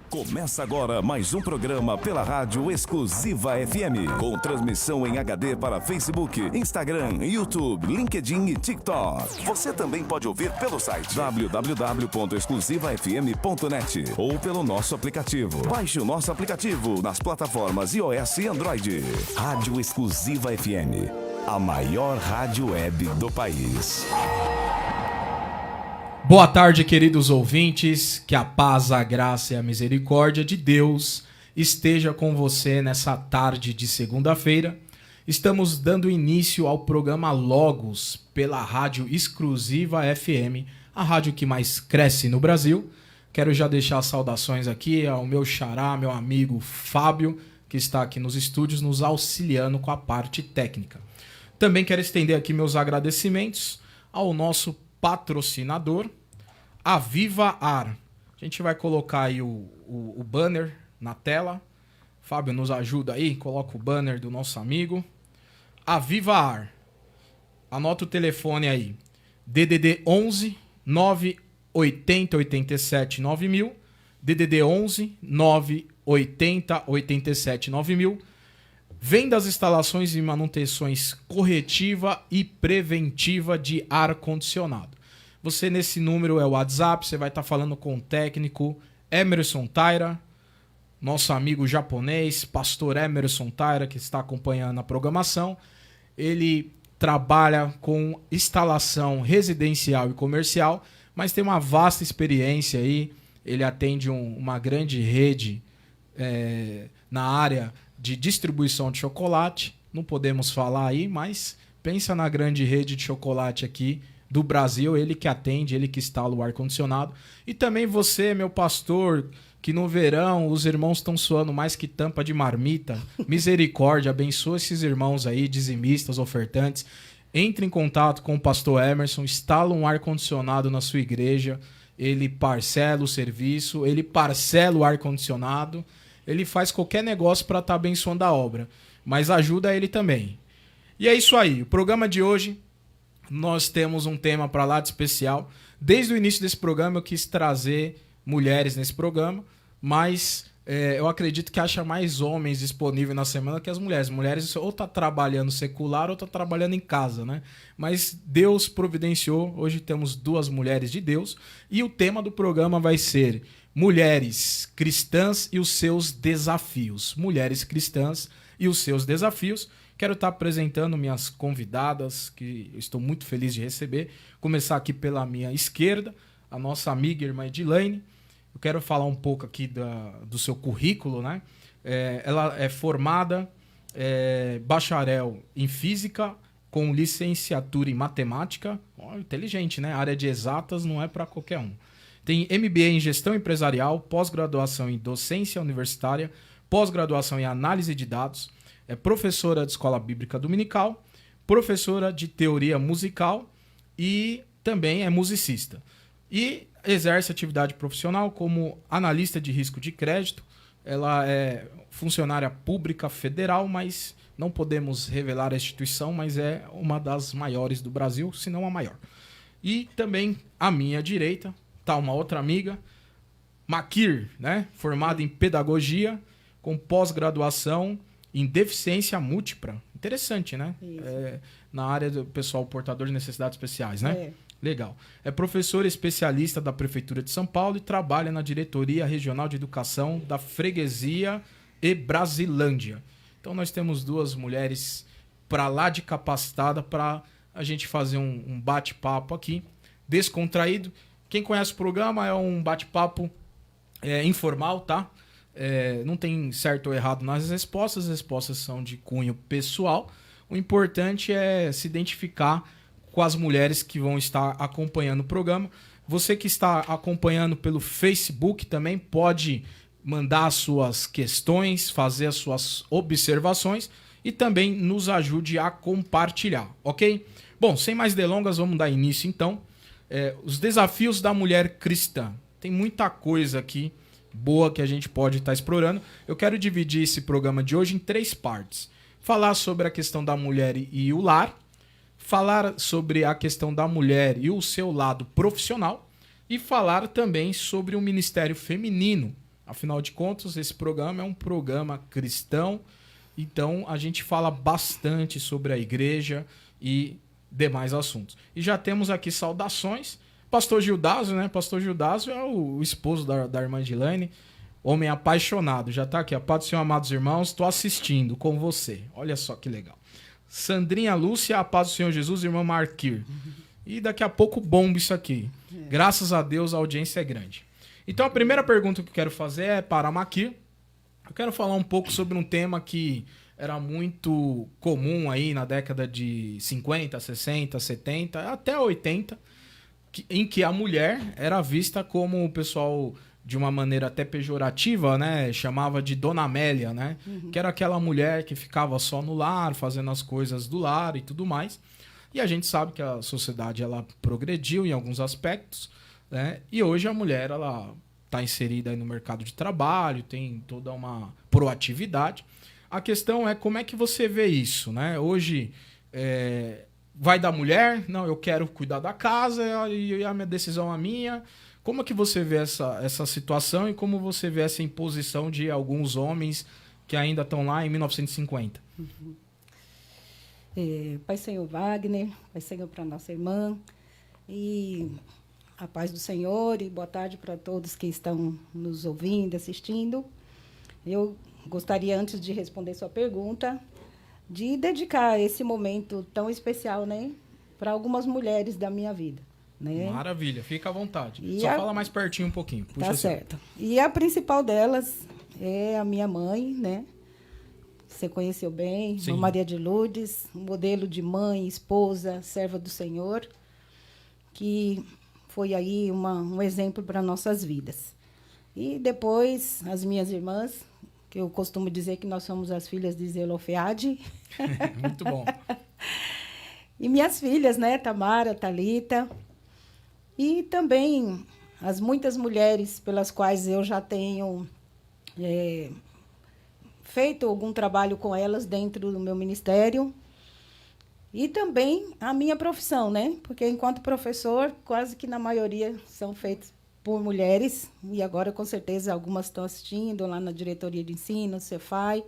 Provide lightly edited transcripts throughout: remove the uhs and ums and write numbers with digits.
Começa agora mais um programa pela Rádio Exclusiva FM, com transmissão em HD para Facebook, Instagram, YouTube, LinkedIn e TikTok. Você também pode ouvir pelo site www.exclusivafm.net ou pelo nosso aplicativo. Baixe o nosso aplicativo nas plataformas iOS e Android. Rádio Exclusiva FM, a maior rádio web do país. Boa tarde, queridos ouvintes, que a paz, a graça e a misericórdia de Deus esteja com você nessa tarde de segunda-feira. Estamos dando início ao programa Logos pela Rádio Exclusiva FM, a rádio que mais cresce no Brasil. Quero já deixar saudações aqui ao meu xará, meu amigo Fábio, que está aqui nos estúdios nos auxiliando com a parte técnica. Também quero estender aqui meus agradecimentos ao nosso patrocinador, a Viva Ar. A gente vai colocar aí o banner na tela. Fábio, nos ajuda aí, coloca o banner do nosso amigo. A Viva Ar. Anota o telefone aí. DDD 11 980 87 9000. DDD 11 980 87 9000. Vendas, instalações e manutenções corretiva e preventiva de ar-condicionado. Você nesse número é o WhatsApp, você vai estar falando com o técnico Emerson Taira, nosso amigo japonês, pastor Emerson Taira, que está acompanhando a programação. Ele trabalha com instalação residencial e comercial, mas tem uma vasta experiência aí. Ele atende uma grande rede na área de distribuição de chocolate. Não podemos falar aí, mas pensa na grande rede de chocolate aqui do Brasil, ele que atende, ele que instala o ar-condicionado. E também você, meu pastor, que no verão os irmãos estão suando mais que tampa de marmita. Misericórdia, abençoa esses irmãos aí, dizimistas, ofertantes. Entre em contato com o pastor Emerson, instala um ar-condicionado na sua igreja, ele parcela o serviço, ele parcela o ar-condicionado, ele faz qualquer negócio para estar abençoando a obra, mas ajuda ele também. E é isso aí, o programa de hoje, nós temos um tema para lá de especial. Desde o início desse programa eu quis trazer mulheres nesse programa, mas eu acredito que acha mais homens disponíveis na semana que as mulheres. Mulheres ou tá trabalhando secular ou tá trabalhando em casa, né? Mas Deus providenciou, hoje temos duas mulheres de Deus, e o tema do programa vai ser Mulheres Cristãs e os seus desafios. Mulheres cristãs e os seus desafios. Quero estar apresentando minhas convidadas, que eu estou muito feliz de receber. Começar aqui pela minha esquerda, a nossa amiga e irmã Edilene. Eu quero falar um pouco aqui do seu currículo, né? Ela é formada bacharel em Física, com licenciatura em Matemática. Inteligente, né? A área de exatas não é para qualquer um. Tem MBA em Gestão Empresarial, pós-graduação em Docência Universitária, pós-graduação em Análise de Dados, é professora de Escola Bíblica Dominical, professora de Teoria Musical e também é musicista. E exerce atividade profissional como analista de risco de crédito. Ela é funcionária pública federal, mas não podemos revelar a instituição, mas é uma das maiores do Brasil, se não a maior. E também à minha direita está uma outra amiga, Makir, né? Formada em Pedagogia, com pós-graduação em Deficiência Múltipla. Interessante, né? Na área do pessoal portador de necessidades especiais, né? Legal. É professora especialista da Prefeitura de São Paulo e trabalha na Diretoria Regional de Educação da Freguesia e Brasilândia. Então nós temos duas mulheres para lá de capacitada para a gente fazer um bate-papo aqui, descontraído. Quem conhece o programa é um bate-papo informal, tá? Não tem certo ou errado nas respostas, as respostas são de cunho pessoal. O importante é se identificar com as mulheres que vão estar acompanhando o programa. Você que está acompanhando pelo Facebook também pode mandar as suas questões, fazer as suas observações e também nos ajude a compartilhar, ok? Bom, sem mais delongas, vamos dar início então. Os desafios da mulher cristã. Tem muita coisa aqui boa que a gente pode estar explorando. Eu quero dividir esse programa de hoje em 3 partes. Falar sobre a questão da mulher e o lar, falar sobre a questão da mulher e o seu lado profissional, e falar também sobre o ministério feminino. Afinal de contas, esse programa é um programa cristão, então a gente fala bastante sobre a igreja e demais assuntos. E já temos aqui saudações. Pastor Gildásio, né? Pastor Gildásio é o esposo da irmã Gilane, homem apaixonado. Já tá aqui. A paz do Senhor, amados irmãos. Estou assistindo com você. Olha só que legal. Sandrinha Lúcia, a paz do Senhor Jesus, irmã Marquir. E daqui a pouco bomba isso aqui. Graças a Deus a audiência é grande. Então a primeira pergunta que eu quero fazer é para a Marquir. Eu quero falar um pouco sobre um tema que era muito comum aí na década de 50, 60, 70, até 80, em que a mulher era vista como o pessoal, de uma maneira até pejorativa, né, chamava de Dona Amélia, né? Que era aquela mulher que ficava só no lar, fazendo as coisas do lar e tudo mais. E a gente sabe que a sociedade ela progrediu em alguns aspectos, né? E hoje a mulher ela está inserida aí no mercado de trabalho, tem toda uma proatividade. A questão é como é que você vê isso, né? Hoje vai da mulher, não, eu quero cuidar da casa e a minha decisão é minha. Como é que você vê essa situação e como você vê essa imposição de alguns homens que ainda estão lá em 1950? Pai Senhor Wagner, Pai Senhor para nossa irmã, e a paz do Senhor, e boa tarde para todos que estão nos ouvindo, assistindo. Eu gostaria, antes de responder sua pergunta, de dedicar esse momento tão especial, né, para algumas mulheres da minha vida. Né? Maravilha, fica à vontade. E Só fala mais pertinho um pouquinho. Puxa tá assim. certo. E a principal delas é a minha mãe, né? Você conheceu bem, Sim. Irmã Maria de Lourdes, modelo de mãe, esposa, serva do Senhor, que foi aí um exemplo para nossas vidas. E depois, as minhas irmãs, que eu costumo dizer que nós somos as filhas de Zelofeade. Muito bom. E minhas filhas, né? Tamara, Thalita. E também as muitas mulheres pelas quais eu já tenho feito algum trabalho com elas dentro do meu ministério. E também a minha profissão, né? Porque, enquanto professor, quase que na maioria são feitos por mulheres. E agora, com certeza, algumas estão assistindo lá na diretoria de ensino, Cefai,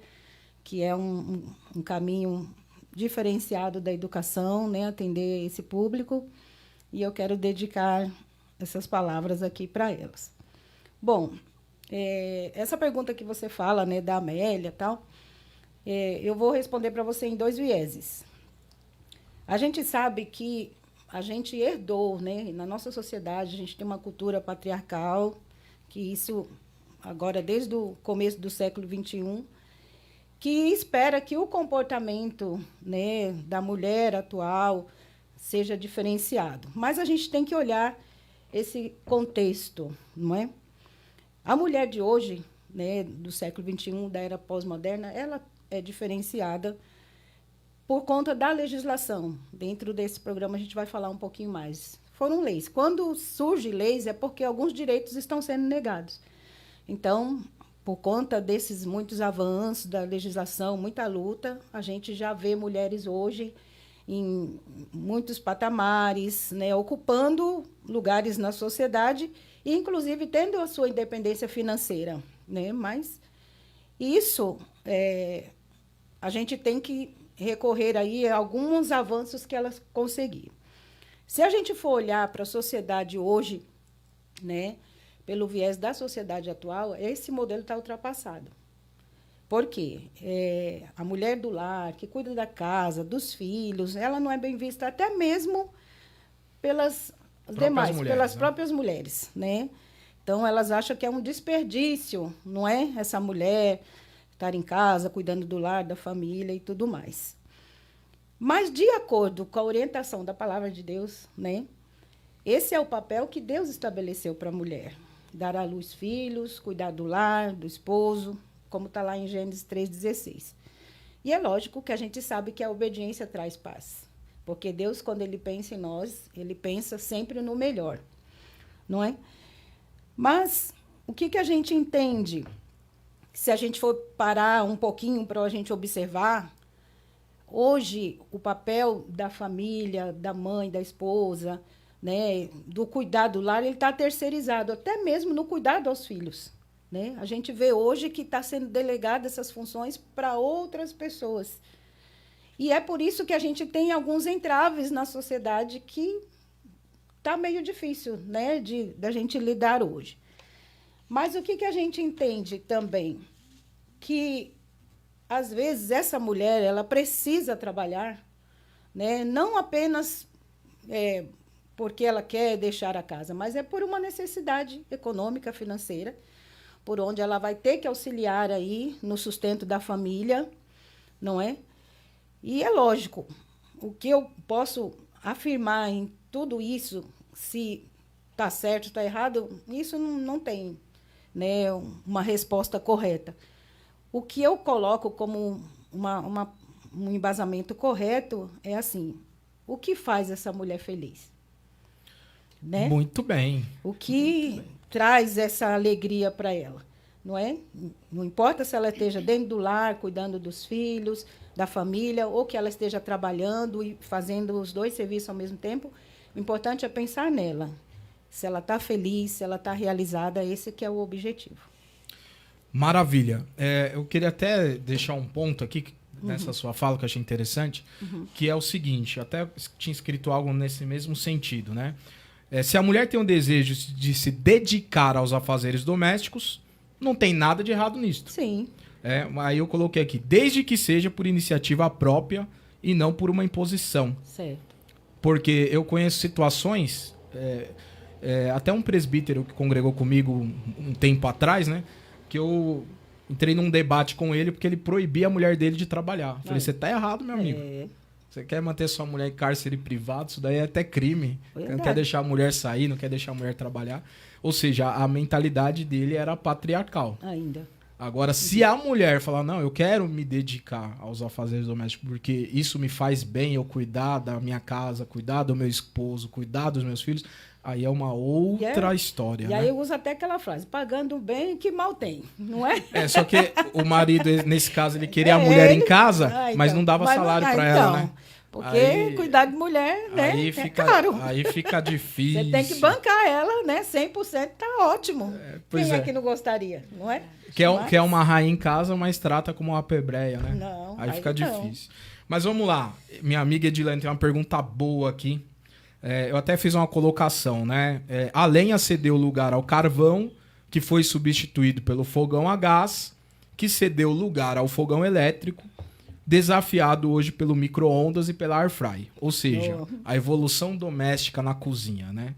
que é um caminho diferenciado da educação, né? Atender esse público. E eu quero dedicar essas palavras aqui para elas. Bom, essa pergunta que você fala, né, da Amélia e tal, eu vou responder para você em dois vieses. A gente sabe que a gente herdou, né, na nossa sociedade, a gente tem uma cultura patriarcal, que isso, agora, desde o começo do século XXI, que espera que o comportamento, né, da mulher atual seja diferenciado. Mas a gente tem que olhar esse contexto, não é? A mulher de hoje, né, do século XXI, da era pós-moderna, ela é diferenciada por conta da legislação. Dentro desse programa a gente vai falar um pouquinho mais. Foram leis. Quando surgem leis é porque alguns direitos estão sendo negados. Então, por conta desses muitos avanços da legislação, muita luta, a gente já vê mulheres hoje em muitos patamares, né, ocupando lugares na sociedade e, inclusive, tendo a sua independência financeira. Né? Mas isso, a gente tem que recorrer aí a alguns avanços que elas conseguiram. Se a gente for olhar para a sociedade hoje, né, pelo viés da sociedade atual, esse modelo está ultrapassado. Por quê? A mulher do lar, que cuida da casa, dos filhos, ela não é bem vista até mesmo pelas demais, mulheres, pelas próprias mulheres, né? Então, elas acham que é um desperdício, não é? Essa mulher estar em casa, cuidando do lar, da família e tudo mais. Mas, de acordo com a orientação da palavra de Deus, né, esse é o papel que Deus estabeleceu para a mulher. Dar à luz filhos, cuidar do lar, do esposo, como está lá em Gênesis 3,16. E é lógico que a gente sabe que a obediência traz paz. Porque Deus, quando Ele pensa em nós, Ele pensa sempre no melhor. Não é? Mas o que a gente entende? Se a gente for parar um pouquinho para a gente observar, hoje o papel da família, da mãe, da esposa, né, do cuidado do lar, ele está terceirizado, até mesmo no cuidado aos filhos. Né? A gente vê hoje que está sendo delegado essas funções para outras pessoas. E é por isso que a gente tem alguns entraves na sociedade que está meio difícil, né, da gente lidar hoje. Mas o que a gente entende também? Que, às vezes, essa mulher ela precisa trabalhar, né, não apenas porque ela quer deixar a casa, mas é por uma necessidade econômica, financeira, por onde ela vai ter que auxiliar aí no sustento da família, não é? E é lógico, o que eu posso afirmar em tudo isso, se está certo ou está errado, isso não tem, né, uma resposta correta. O que eu coloco como um embasamento correto é assim, o que faz essa mulher feliz? Né? Muito bem. O que traz essa alegria para ela? Não é? Não importa se ela esteja dentro do lar, cuidando dos filhos, da família, ou que ela esteja trabalhando e fazendo os dois serviços ao mesmo tempo, o importante é pensar nela. Se ela está feliz, se ela está realizada, esse que é o objetivo. Maravilha. Eu queria até deixar um ponto aqui, nessa sua fala, que eu achei interessante, que é o seguinte, até tinha escrito algo nesse mesmo sentido, né? Se a mulher tem o desejo de se dedicar aos afazeres domésticos, não tem nada de errado nisso. Sim. Aí eu coloquei aqui, desde que seja por iniciativa própria e não por uma imposição. Certo. Porque eu conheço situações, até um presbítero que congregou comigo um tempo atrás, né? Que eu entrei num debate com ele porque ele proibia a mulher dele de trabalhar. Falei, você tá errado, meu amigo. Você quer manter sua mulher em cárcere privado, isso daí é até crime. Não quer deixar a mulher sair, não quer deixar a mulher trabalhar. Ou seja, a mentalidade dele era patriarcal. Ainda. Agora, se a mulher falar, não, eu quero me dedicar aos afazeres domésticos porque isso me faz bem, eu cuidar da minha casa, cuidar do meu esposo, cuidar dos meus filhos, aí é uma outra história. E aí eu uso até aquela frase, pagando bem, que mal tem, não é? Só que o marido, nesse caso, ele queria a mulher em casa, mas não dava salário para ela, né? Porque aí, cuidar de mulher, né, é caro. Aí fica difícil. Você tem que bancar ela, né? 100% tá ótimo. Quem é que não gostaria, não é? Quer uma rainha em casa, mas trata como uma pebreia, né? Não, aí fica difícil. Mas vamos lá. Minha amiga Edilene tem uma pergunta boa aqui. Eu até fiz uma colocação, né? A lenha cedeu lugar ao carvão, que foi substituído pelo fogão a gás, que cedeu lugar ao fogão elétrico, desafiado hoje pelo micro-ondas e pela air fry. Ou seja, a evolução doméstica na cozinha, né?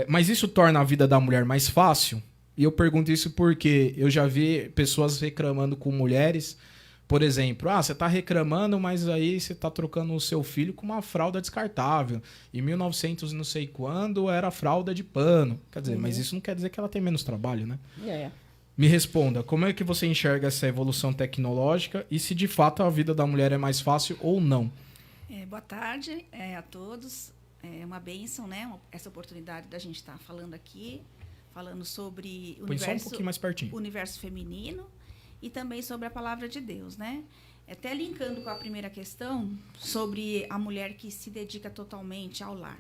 Mas isso torna a vida da mulher mais fácil? E eu pergunto isso porque eu já vi pessoas reclamando com mulheres, por exemplo, você tá reclamando, mas aí você tá trocando o seu filho com uma fralda descartável. Em 1900 não sei quando era fralda de pano. Quer dizer, mas isso não quer dizer que ela tem menos trabalho, né? Me responda, como é que você enxerga essa evolução tecnológica e se de fato a vida da mulher é mais fácil ou não? Boa tarde a todos. É uma bênção, né? Essa oportunidade da gente estar falando aqui, falando sobre o universo feminino e também sobre a palavra de Deus, né? Até linkando com a primeira questão sobre a mulher que se dedica totalmente ao lar.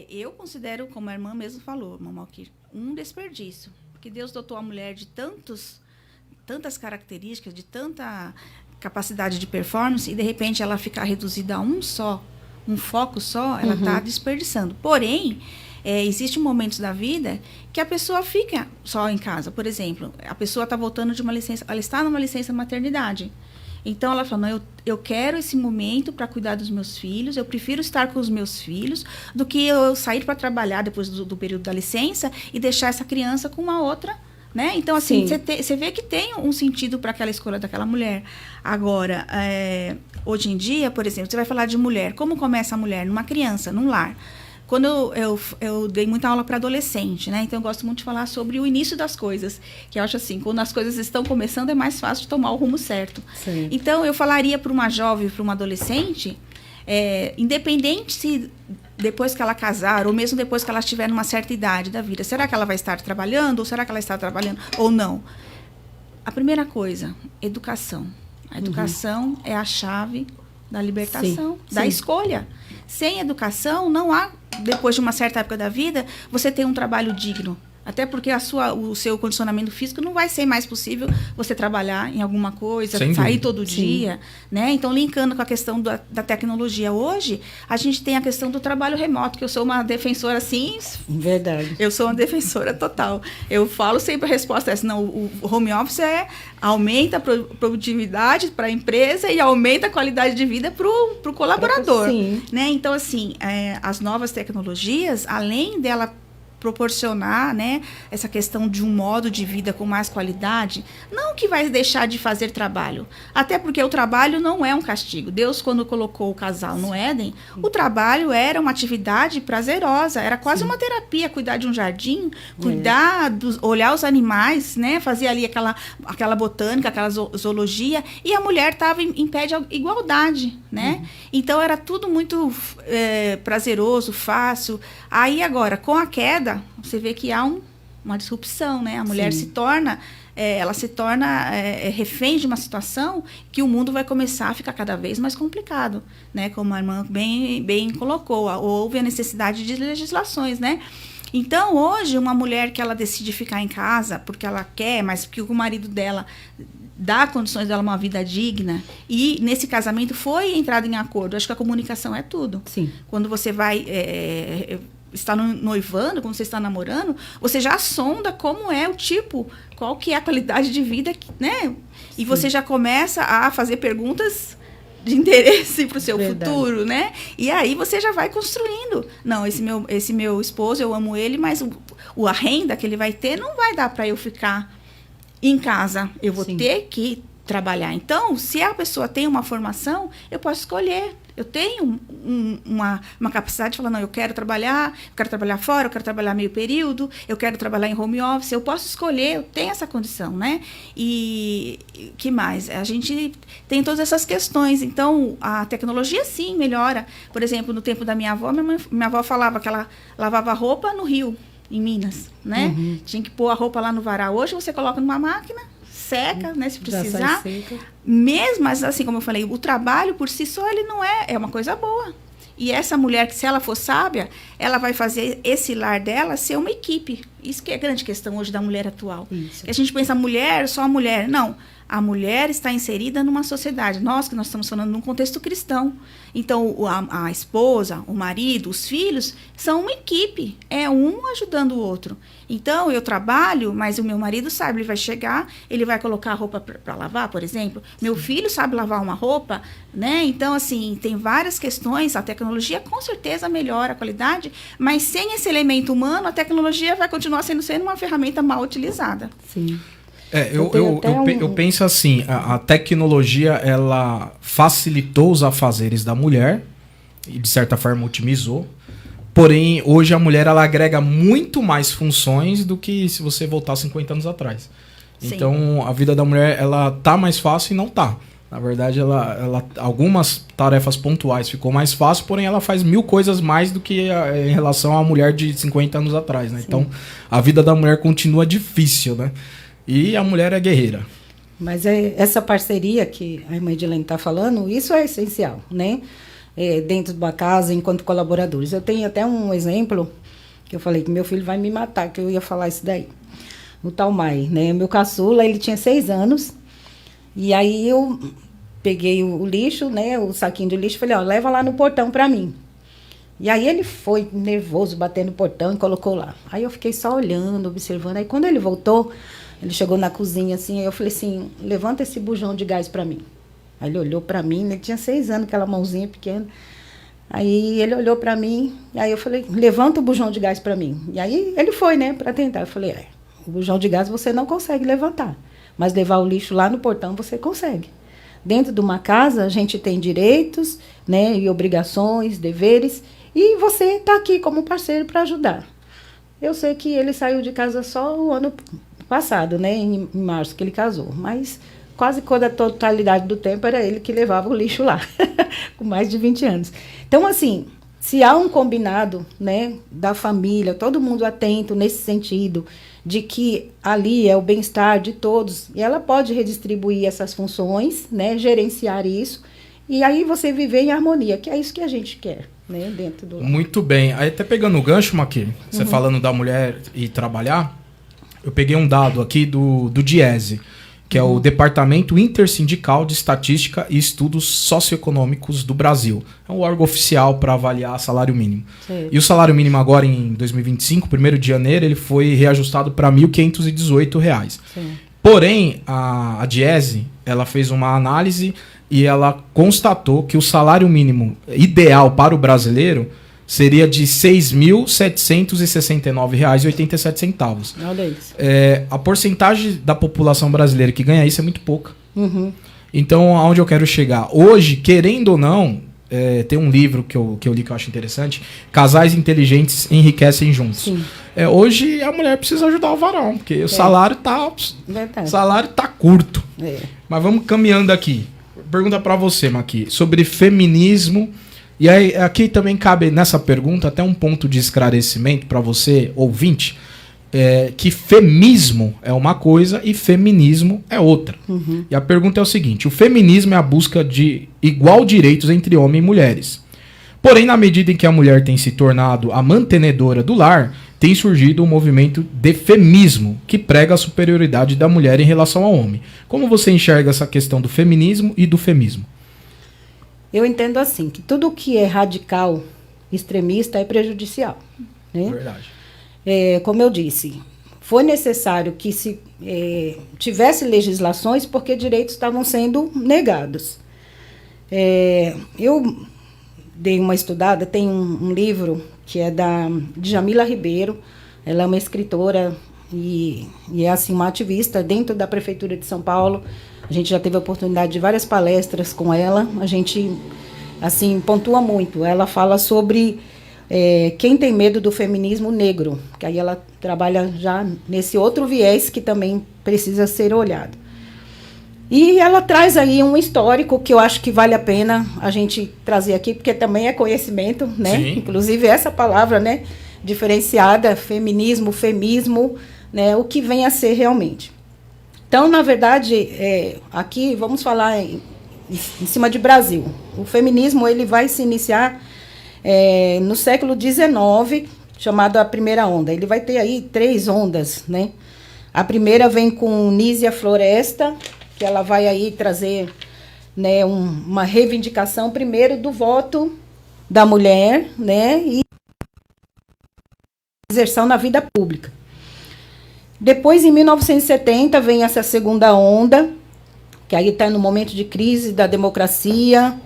Eu considero, como a irmã mesmo falou, Mamalquir, um desperdício. Que Deus dotou a mulher de tantas características, de tanta capacidade de performance, e de repente ela ficar reduzida a um foco só, ela está desperdiçando. Porém, existem momentos da vida que a pessoa fica só em casa. Por exemplo, a pessoa está voltando de uma licença, ela está numa licença maternidade. Então ela fala, não, eu quero esse momento para cuidar dos meus filhos, eu prefiro estar com os meus filhos do que eu sair para trabalhar depois do período da licença e deixar essa criança com uma outra, né? Então, assim, você vê que tem um sentido para aquela escolha daquela mulher. Agora, hoje em dia, por exemplo, você vai falar de mulher, como começa a mulher? Numa criança, num lar. Quando eu dei muita aula para adolescente, né? Então eu gosto muito de falar sobre o início das coisas, que eu acho assim, quando as coisas estão começando é mais fácil de tomar o rumo certo. Sim. Então eu falaria para uma jovem, para uma adolescente, independente se depois que ela casar ou mesmo depois que ela estiver numa certa idade da vida, será que ela vai estar trabalhando ou será que ela está trabalhando ou não? A primeira coisa, educação. A educação é a chave da libertação, da escolha. Sem educação, não há, depois de uma certa época da vida, você ter um trabalho digno. Até porque o seu condicionamento físico não vai ser mais possível você trabalhar em alguma coisa, sair todo dia, né? Então, linkando com a questão da tecnologia. Hoje, a gente tem a questão do trabalho remoto, que eu sou uma defensora, assim... Verdade. Eu sou uma defensora total. Eu falo sempre a resposta é essa, não, o home office aumenta a produtividade para a empresa e aumenta a qualidade de vida para o colaborador. Sim. Né? Então, assim, as novas tecnologias, além dela proporcionar, né, essa questão de um modo de vida com mais qualidade, não que vai deixar de fazer trabalho, até porque o trabalho não é um castigo. Deus, quando colocou o casal no Éden, o trabalho era uma atividade prazerosa, era quase uma terapia, cuidar de um jardim, olhar os animais, né, fazer ali aquela botânica, aquela zoologia, e a mulher estava em pé de igualdade, né? Então era tudo muito prazeroso, fácil. Aí agora, com a queda, você vê que há uma disrupção, né? A mulher se torna refém de uma situação que o mundo vai começar a ficar cada vez mais complicado, né? Como a irmã bem colocou, houve a necessidade de legislações, né? Então, hoje, uma mulher que ela decide ficar em casa porque ela quer, mas que o marido dela dá condições dela uma vida digna, e nesse casamento foi entrado em acordo. Acho que a comunicação é tudo. Sim. Quando você vai... está noivando, quando você está namorando, você já sonda como é o tipo, qual que é a qualidade de vida, né? E você já começa a fazer perguntas de interesse para o seu futuro, né? E aí você já vai construindo. Não, esse meu esposo, eu amo ele, mas a renda que ele vai ter não vai dar para eu ficar em casa. Eu vou ter que trabalhar. Então, se a pessoa tem uma formação, eu posso escolher. Eu tenho uma capacidade de falar, não, eu quero trabalhar fora, eu quero trabalhar meio período, eu quero trabalhar em home office, eu posso escolher, eu tenho essa condição, né? E que mais? A gente tem todas essas questões. Então, a tecnologia, sim, melhora. Por exemplo, no tempo da minha avó, minha avó falava que ela lavava roupa no rio, em Minas, né? Tinha que pôr a roupa lá no varal. Hoje você coloca numa máquina, seca, né, se precisar. Mesmo assim, como eu falei, o trabalho por si só ele não é uma coisa boa. E essa mulher, que se ela for sábia, ela vai fazer esse lar dela ser uma equipe. Isso que é a grande questão hoje da mulher atual. Que a gente pensa mulher, só a mulher. Não, a mulher está inserida numa sociedade. Nós estamos falando num contexto cristão. Então, a esposa, o marido, os filhos são uma equipe. É um ajudando o outro. Então, eu trabalho, mas o meu marido sabe, ele vai chegar, ele vai colocar a roupa para lavar, por exemplo. Meu filho sabe lavar uma roupa, né? Então, assim, tem várias questões. A tecnologia, com certeza, melhora a qualidade, mas sem esse elemento humano, a tecnologia vai continuar sendo uma ferramenta mal utilizada. Sim. Eu penso assim, a tecnologia, ela facilitou os afazeres da mulher e, de certa forma, otimizou. Porém, hoje a mulher, ela agrega muito mais funções do que se você voltar 50 anos atrás. Sim. Então, a vida da mulher, ela tá mais fácil e não tá. Na verdade, algumas tarefas pontuais ficou mais fácil, porém ela faz 1000 coisas mais do que em relação à mulher de 50 anos atrás, né? Então, a vida da mulher continua difícil, né? E a mulher é guerreira. Mas essa parceria que a irmã Edilene está falando, isso é essencial, né? Dentro de uma casa, enquanto colaboradores. Eu tenho até um exemplo, que eu falei que meu filho vai me matar, que eu ia falar isso daí. No Talmai, né? Meu caçula, ele tinha 6 anos, e aí eu peguei o lixo, né? O saquinho de lixo, falei, leva lá no portão para mim. E aí ele foi nervoso, batendo no portão e colocou lá. Aí eu fiquei só olhando, observando. Aí quando ele voltou, ele chegou na cozinha assim, aí eu falei assim, levanta esse bujão de gás para mim. Aí ele olhou para mim, ele tinha 6 anos, aquela mãozinha pequena. Aí ele olhou para mim, e aí eu falei, levanta o bujão de gás para mim. E aí ele foi, né, para tentar. Eu falei, o bujão de gás você não consegue levantar, mas levar o lixo lá no portão você consegue. Dentro de uma casa, a gente tem direitos, né, e obrigações, deveres, e você está aqui como parceiro para ajudar. Eu sei que ele saiu de casa só o ano passado, né, em março que ele casou, mas quase toda a totalidade do tempo era ele que levava o lixo lá, com mais de 20 anos. Então, assim, se há um combinado, né, da família, todo mundo atento nesse sentido, de que ali é o bem-estar de todos, e ela pode redistribuir essas funções, né, gerenciar isso, e aí você viver em harmonia, que é isso que a gente quer, né, dentro do lar. Muito bem. Aí até pegando o gancho, Maqui, você falando da mulher e trabalhar, eu peguei um dado aqui do DIESE, que é o Departamento Intersindical de Estatística e Estudos Socioeconômicos do Brasil. É um órgão oficial para avaliar salário mínimo. Sim. E o salário mínimo agora em 2025, 1º de janeiro, ele foi reajustado para R$ 1.518. Sim. Porém, a DIESE, ela fez uma análise e ela constatou que o salário mínimo ideal para o brasileiro seria de R$ 6.769,87. Olha isso. A porcentagem da população brasileira que ganha isso é muito pouca. Uhum. Então, aonde eu quero chegar? Hoje, querendo ou não, tem um livro que eu li que eu acho interessante, Casais Inteligentes Enriquecem Juntos. Sim. Hoje a mulher precisa ajudar o varão, porque o salário tá curto. Mas vamos caminhando aqui. Pergunta para você, Maqui, sobre feminismo. E aí, aqui também cabe nessa pergunta até um ponto de esclarecimento para você, ouvinte, que femismo é uma coisa e feminismo é outra. E a pergunta é o seguinte: o feminismo é a busca de igual direitos entre homens e mulheres. Porém, na medida em que a mulher tem se tornado a mantenedora do lar, tem surgido um movimento de femismo, que prega a superioridade da mulher em relação ao homem. Como você enxerga essa questão do feminismo e do femismo? Eu entendo assim, que tudo que é radical, extremista, é prejudicial. Né? Verdade. Como eu disse, foi necessário que se tivesse legislações porque direitos estavam sendo negados. Eu dei uma estudada, tem um livro que é de Jamila Ribeiro, ela é uma escritora e é assim, uma ativista dentro da Prefeitura de São Paulo. A gente já teve a oportunidade de várias palestras com ela. A gente, assim, pontua muito. Ela fala sobre quem tem medo do feminismo negro, que aí ela trabalha já nesse outro viés que também precisa ser olhado. E ela traz aí um histórico que eu acho que vale a pena a gente trazer aqui, porque também é conhecimento, né? Sim. Inclusive essa palavra, né, diferenciada, feminismo, femismo, né, o que vem a ser realmente. Então, na verdade, aqui vamos falar em cima de Brasil. O feminismo ele vai se iniciar no século XIX, chamado a primeira onda. Ele vai ter aí 3 ondas, né? A primeira vem com Nízia Floresta, que ela vai aí trazer, né, uma reivindicação primeiro do voto da mulher, né, e inserção na vida pública. Depois, em 1970, vem essa segunda onda, que aí está no momento de crise da democracia,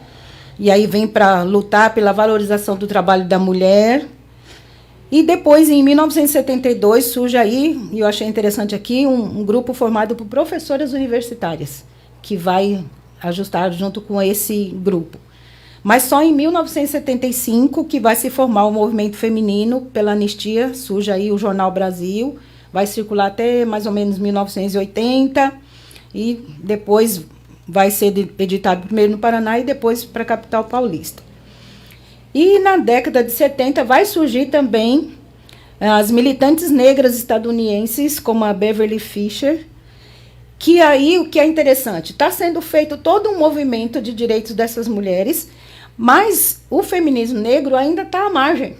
e aí vem para lutar pela valorização do trabalho da mulher. E depois, em 1972, surge aí, e eu achei interessante aqui, um grupo formado por professoras universitárias, que vai ajustar junto com esse grupo. Mas só em 1975 que vai se formar o movimento feminino pela anistia, surge aí o Jornal Brasil, vai circular até mais ou menos 1980, e depois vai ser editado primeiro no Paraná e depois para a capital paulista. E na década de 70 vai surgir também as militantes negras estadunidenses, como a Beverly Fisher, que aí o que é interessante, está sendo feito todo um movimento de direitos dessas mulheres, mas o feminismo negro ainda está à margem.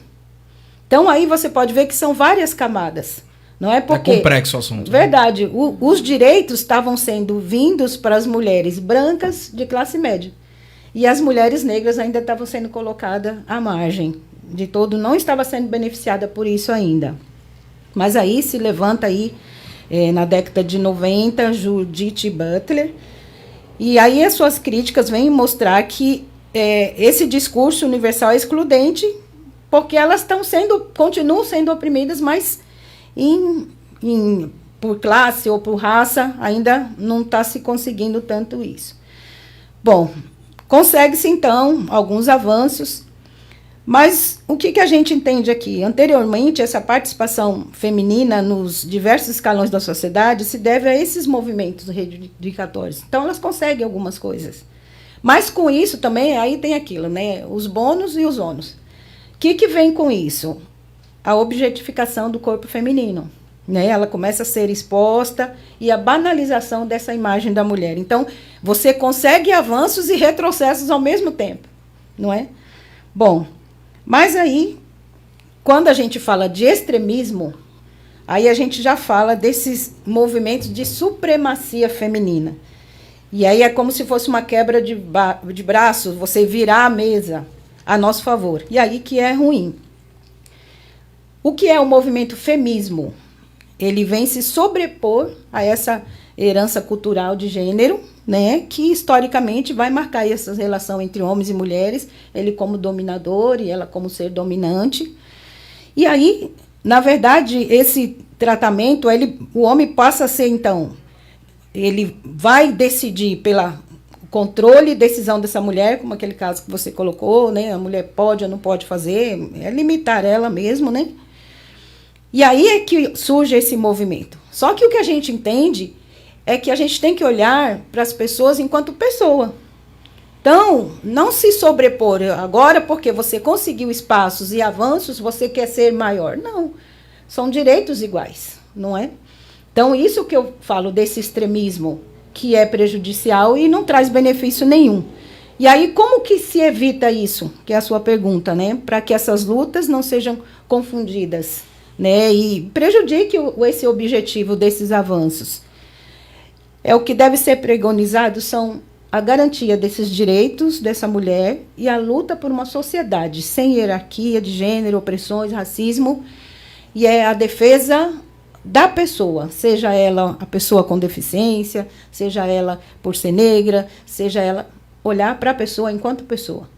Então aí você pode ver que são várias camadas. Não é porque... É complexo o assunto. Verdade. Os direitos estavam sendo vindos para as mulheres brancas de classe média. E as mulheres negras ainda estavam sendo colocadas à margem de todo, não estava sendo beneficiada por isso ainda. Mas aí se levanta aí, na década de 90, Judith Butler, e aí as suas críticas vêm mostrar que esse discurso universal é excludente, porque elas continuam sendo oprimidas, mas por classe ou por raça ainda não está se conseguindo tanto isso. Bom, consegue-se, então, alguns avanços, mas o que a gente entende aqui? Anteriormente, essa participação feminina nos diversos escalões da sociedade se deve a esses movimentos reivindicatórios. Então, elas conseguem algumas coisas. Mas, com isso, também, aí tem aquilo, né? Os bônus e os ônus. O que vem com isso? A objetificação do corpo feminino. Né? Ela começa a ser exposta e a banalização dessa imagem da mulher. Então, você consegue avanços e retrocessos ao mesmo tempo, não é? Bom, Mas aí, quando a gente fala de extremismo, aí a gente já fala desses movimentos de supremacia feminina. E aí é como se fosse uma quebra de braços, você virar a mesa a nosso favor. E aí que é ruim. O que é o movimento femismo? Ele vem se sobrepor a essa herança cultural de gênero, né, que historicamente vai marcar essa relação entre homens e mulheres, ele como dominador e ela como ser dominante. E aí, na verdade, esse tratamento, o homem passa a ser, então, ele vai decidir pelo controle e decisão dessa mulher, como aquele caso que você colocou, né, a mulher pode ou não pode fazer, é limitar ela mesmo, né? E aí é que surge esse movimento. Só que o que a gente entende é que a gente tem que olhar para as pessoas enquanto pessoa. Então, não se sobrepor agora porque você conseguiu espaços e avanços, você quer ser maior. Não, são direitos iguais, não é? Então, isso que eu falo desse extremismo, que é prejudicial e não traz benefício nenhum. E aí, como que se evita isso? Que é a sua pergunta, né? Para que essas lutas não sejam confundidas, né? E prejudique esse objetivo desses avanços. O que deve ser pregonizado são a garantia desses direitos dessa mulher e a luta por uma sociedade sem hierarquia de gênero, opressões, racismo, e é a defesa da pessoa, seja ela a pessoa com deficiência, seja ela por ser negra, seja ela olhar para a pessoa enquanto pessoa,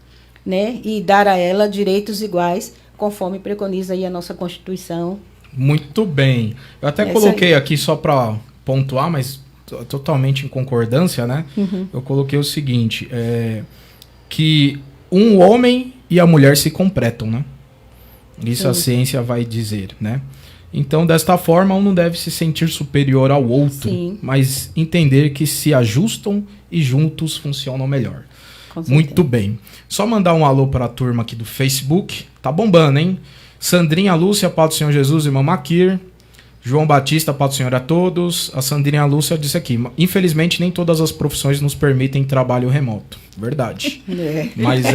né? E dar a ela direitos iguais, conforme preconiza aí a nossa Constituição. Muito bem. Eu até coloquei aqui só para pontuar, mas totalmente em concordância, né? Uhum. Eu coloquei o seguinte, que um homem e a mulher se completam, né? Isso a ciência vai dizer, né? Então, desta forma, um não deve se sentir superior ao outro, mas entender que se ajustam e juntos funcionam melhor. Muito bem. Só mandar um alô para a turma aqui do Facebook. Tá bombando, hein? Sandrinha Lúcia, Paz do Senhor Jesus, irmã Maquir. João Batista, Paz do Senhor a todos. A Sandrinha Lúcia disse aqui, infelizmente nem todas as profissões nos permitem trabalho remoto. Verdade. Mas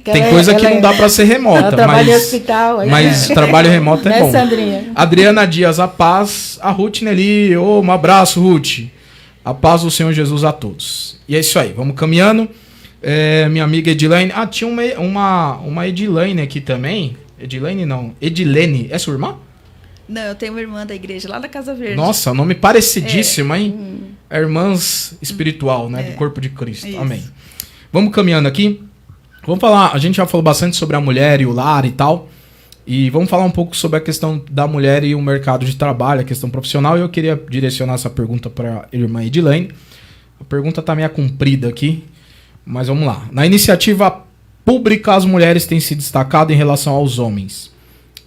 tem coisa que não dá para ser remota. Trabalho em hospital. Mas trabalho remoto é bom. Sandrinha? Adriana Dias, a paz. A Ruth Nelly, um abraço, Ruth. A paz do Senhor Jesus a todos. E é isso aí, vamos caminhando. Minha amiga Edilene. Tinha uma Edilene aqui também. Edilene não. Edilene, é sua irmã? Não, eu tenho uma irmã da igreja lá da Casa Verde. Nossa, nome parecidíssimo, hein? Irmãs espiritual, né? Do corpo de Cristo. Isso. Amém. Vamos caminhando aqui. Vamos falar, a gente já falou bastante sobre a mulher e o lar e tal. E vamos falar um pouco sobre a questão da mulher e o mercado de trabalho, a questão profissional. E eu queria direcionar essa pergunta para a irmã Edilene. A pergunta tá meio comprida aqui, mas vamos lá. Na iniciativa pública, as mulheres têm se destacado em relação aos homens.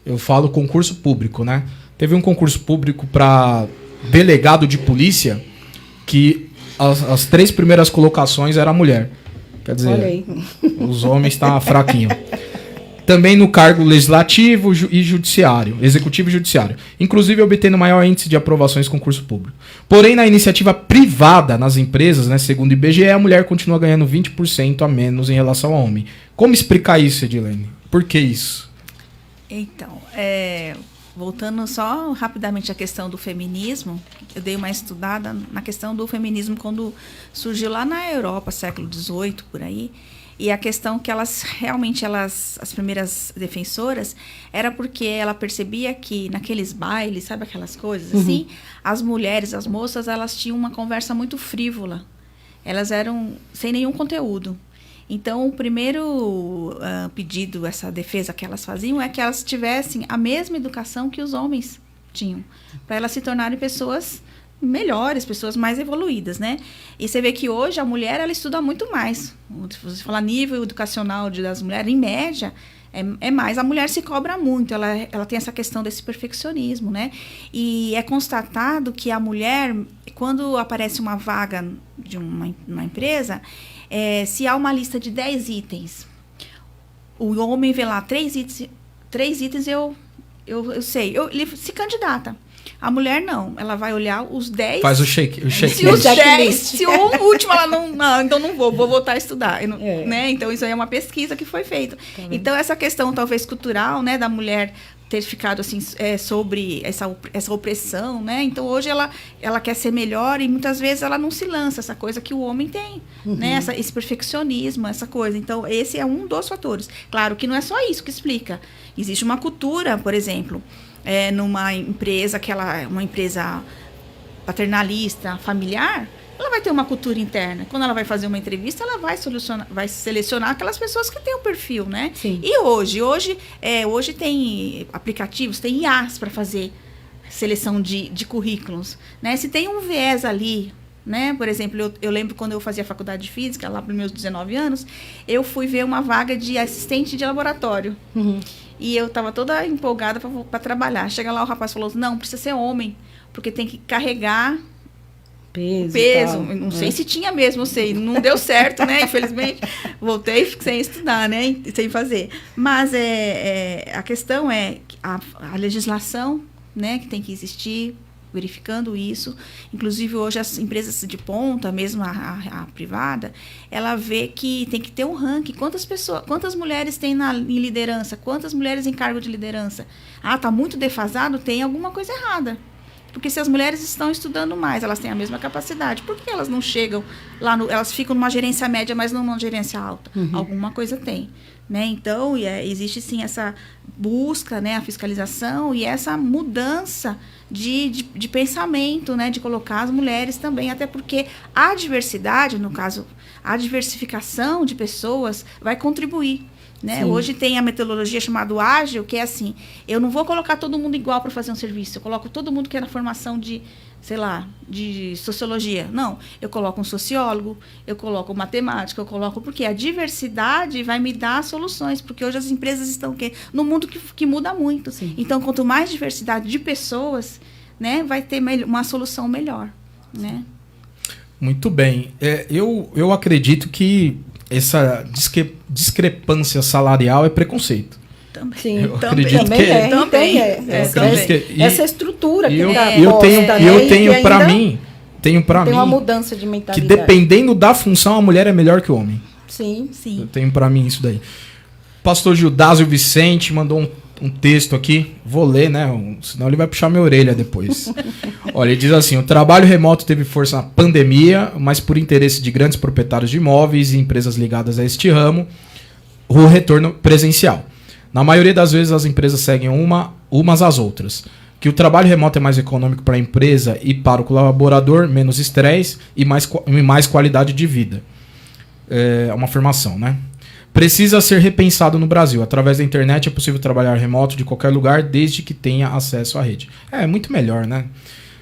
Eu falo concurso público, né? Teve um concurso público para delegado de polícia que as 3 primeiras colocações era mulher. Quer dizer, os homens estão fraquinhos. Também no cargo legislativo e judiciário, executivo e judiciário. Inclusive obtendo maior índice de aprovações em concurso público. Porém, na iniciativa privada, nas empresas, né, segundo o IBGE, a mulher continua ganhando 20% a menos em relação ao homem. Como explicar isso, Edilene? Por que isso? Então, voltando só rapidamente à questão do feminismo, eu dei uma estudada na questão do feminismo quando surgiu lá na Europa, século XVIII, por aí, e a questão que as primeiras defensoras, era porque ela percebia que naqueles bailes, sabe aquelas coisas assim, as mulheres, as moças, elas tinham uma conversa muito frívola, elas eram sem nenhum conteúdo. Então, o primeiro pedido, essa defesa que elas faziam, é que elas tivessem a mesma educação que os homens tinham, para elas se tornarem pessoas melhores, pessoas mais evoluídas, né? E você vê que hoje a mulher, ela estuda muito mais. Se você falar nível educacional das mulheres, em média, é mais. A mulher se cobra muito, ela tem essa questão desse perfeccionismo, né? E é constatado que a mulher, quando aparece uma vaga de uma empresa, se há uma lista de 10 itens, o homem vê lá 3 itens, eu sei. Ele se candidata. A mulher não, ela vai olhar os 10... Faz o check. Se os 10, se o último ela não, então não vou voltar a estudar. Né? Então, isso aí é uma pesquisa que foi feita. Então, essa questão, talvez, cultural, né, da mulher ter ficado assim, sobre essa opressão, né? Então, hoje ela quer ser melhor e muitas vezes ela não se lança, essa coisa que o homem tem, né? Esse perfeccionismo, essa coisa. Então, esse é um dos fatores. Claro que não é só isso que explica. Existe uma cultura, por exemplo... numa empresa uma empresa paternalista, familiar, ela vai ter uma cultura interna. Quando ela vai fazer uma entrevista, ela vai selecionar aquelas pessoas que têm o perfil, né? Sim. E hoje tem aplicativos, tem IAs para fazer seleção de currículos, né? Se tem um viés ali, né? Por exemplo, eu lembro quando eu fazia faculdade de física, lá para os meus 19 anos, eu fui ver uma vaga de assistente de laboratório. E eu estava toda empolgada para trabalhar. Chega lá, o rapaz falou, não, precisa ser homem, porque tem que carregar peso. Não sei se tinha mesmo, não deu certo, né? Infelizmente, voltei sem estudar, né? Sem fazer. Mas a questão é a legislação, né, que tem que existir, verificando isso. Inclusive, hoje, as empresas de ponta, mesmo a privada, ela vê que tem que ter um ranking. Quantas mulheres tem em liderança? Quantas mulheres em cargo de liderança? Está muito defasado? Tem alguma coisa errada. Porque se as mulheres estão estudando mais, elas têm a mesma capacidade. Por que elas não chegam lá, elas ficam numa gerência média, mas não numa gerência alta? Alguma coisa tem. Né? Então, existe sim essa busca, né, a fiscalização e essa mudança de pensamento, né, de colocar as mulheres também, até porque a diversidade, no caso, a diversificação de pessoas vai contribuir. Né? Hoje tem a metodologia chamada ágil, que é assim, eu não vou colocar todo mundo igual para fazer um serviço, eu coloco todo mundo que é na formação de sociologia. Não, eu coloco um sociólogo, eu coloco um matemático, porque a diversidade vai me dar soluções, porque hoje as empresas estão num mundo que muda muito. Sim. Então, quanto mais diversidade de pessoas, né, vai ter uma solução melhor. Né? Muito bem. Eu acredito que essa discrepância salarial é preconceito. Também. Sim, eu acredito também essa estrutura que eu tenho para mim tem uma mudança de mentalidade. Que dependendo da função a mulher é melhor que o homem. Sim. Eu tenho para mim isso daí. Pastor Gildásio Vicente mandou um texto aqui, vou ler, né? Senão ele vai puxar minha orelha depois. Olha, ele diz assim: o trabalho remoto teve força na pandemia, mas por interesse de grandes proprietários de imóveis e empresas ligadas a este ramo, o retorno presencial. Na maioria das vezes as empresas seguem umas às outras. Que o trabalho remoto é mais econômico para a empresa e para o colaborador, menos estresse e mais qualidade de vida. É uma afirmação, né? Precisa ser repensado no Brasil. Através da internet é possível trabalhar remoto de qualquer lugar, desde que tenha acesso à rede. É muito melhor, né?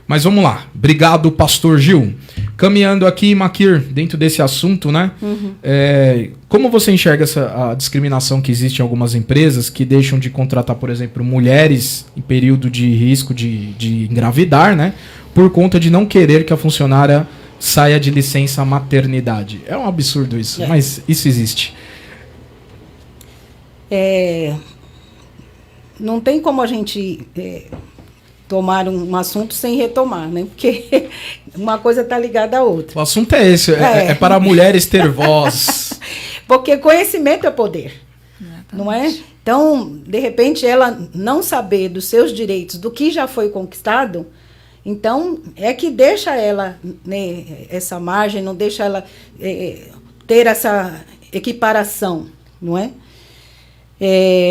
Mas vamos lá. Obrigado, Pastor Gil. Caminhando aqui, Makir, dentro desse assunto, né? Como você enxerga a discriminação que existe em algumas empresas que deixam de contratar, por exemplo, mulheres em período de risco de engravidar, né? Por conta de não querer que a funcionária saia de licença maternidade. É um absurdo isso, mas isso existe. Não tem como a gente tomar um assunto sem retomar, né? Porque uma coisa está ligada à outra. O assunto é esse, é para mulheres ter voz. Porque conhecimento é poder, não é? Então, de repente, ela não saber dos seus direitos, do que já foi conquistado, então é que deixa ela, né, essa margem, não deixa ela ter essa equiparação, não é?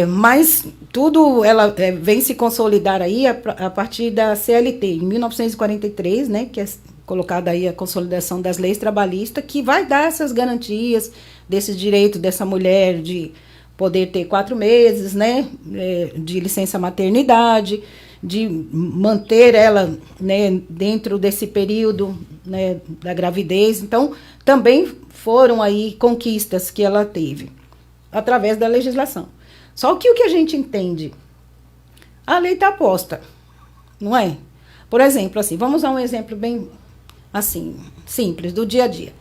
Mas tudo ela vem se consolidar aí a partir da CLT, em 1943, né, que é colocada aí a consolidação das leis trabalhistas, que vai dar essas garantias desse direito dessa mulher de poder ter 4 meses, né, de licença maternidade, de manter ela, né, dentro desse período, né, da gravidez. Então, também foram aí conquistas que ela teve através da legislação. Só que o que a gente entende, a lei está posta, não é? Por exemplo, assim, vamos dar um exemplo bem assim, simples, do dia a dia.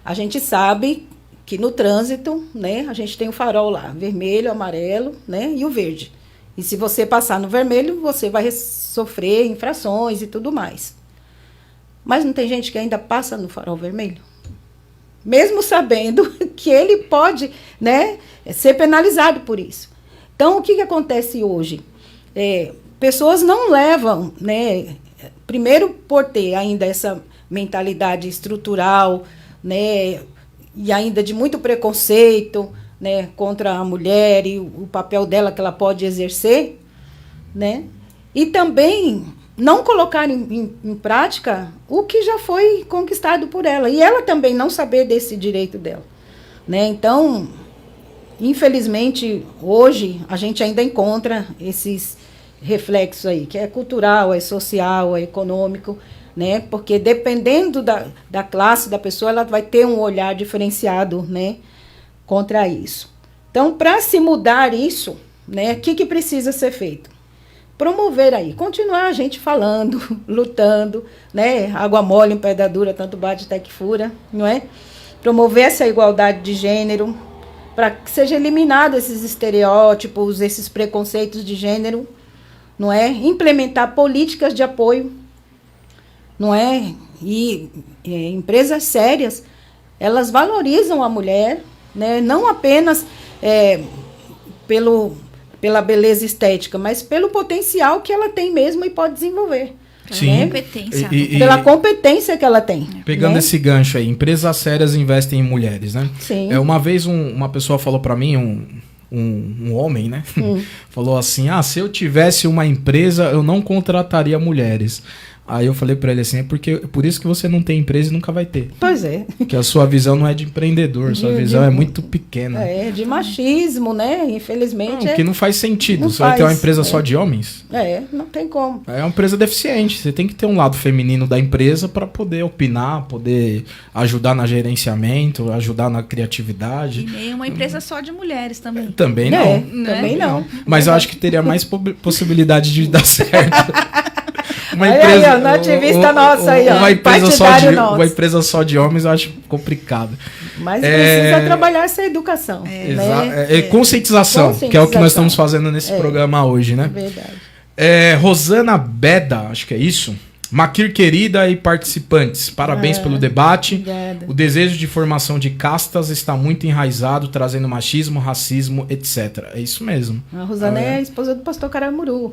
A gente sabe que no trânsito, né, a gente tem o farol lá, vermelho, amarelo, né, e o verde. E se você passar no vermelho, você vai sofrer infrações e tudo mais. Mas não tem gente que ainda passa no farol vermelho? Mesmo sabendo que ele pode, né, ser penalizado por isso. Então, o que acontece hoje? Pessoas não levam, né, primeiro por ter ainda essa mentalidade estrutural, né, e ainda de muito preconceito, né, contra a mulher e o papel dela que ela pode exercer, né, e também não colocar em prática o que já foi conquistado por ela, e ela também não saber desse direito dela, né. Então, infelizmente, hoje a gente ainda encontra esses reflexos aí, que é cultural, é social, é econômico, né? Porque dependendo da classe da pessoa, ela vai ter um olhar diferenciado, né, contra isso. Então, para se mudar isso, né, o que precisa ser feito? Promover aí, continuar a gente falando, lutando, né? Água mole em pedra dura, tanto bate até que fura, não é? Promover essa igualdade de gênero, para que seja eliminado esses estereótipos, esses preconceitos de gênero, não é? Implementar políticas de apoio, não é? E empresas sérias, elas valorizam a mulher, né? Não apenas pela beleza estética, mas pelo potencial que ela tem mesmo e pode desenvolver. Sim. Né? Competência. Pela competência que ela tem. Pegando, né, esse gancho aí, empresas sérias investem em mulheres, né? Sim. Uma vez uma pessoa falou para mim, um homem, né? Falou assim, se eu tivesse uma empresa, eu não contrataria mulheres. Aí eu falei pra ele assim, por isso que você não tem empresa e nunca vai ter. Pois é. Porque a sua visão não é de empreendedor, sua visão é muito pequena. De machismo, né? Infelizmente. Que não faz sentido. Não você vai ter uma empresa só de homens? Não tem como. É uma empresa deficiente. Você tem que ter um lado feminino da empresa para poder opinar, poder ajudar no gerenciamento, ajudar na criatividade. E nem uma empresa só de mulheres também. Também não. Também não. Mas eu acho que teria mais possibilidade de dar certo. Uma empresa, nativista nossa aí, uma empresa só de homens eu acho complicado. Mas precisa trabalhar essa educação. Conscientização, que é o que nós estamos fazendo nesse programa hoje, né? Verdade. Rosana Beda, acho que é isso. Maquir querida e participantes, parabéns pelo debate. Obrigada. O desejo de formação de castas está muito enraizado, trazendo machismo, racismo, etc. É isso mesmo. A Rosana é a esposa do pastor Caramuru.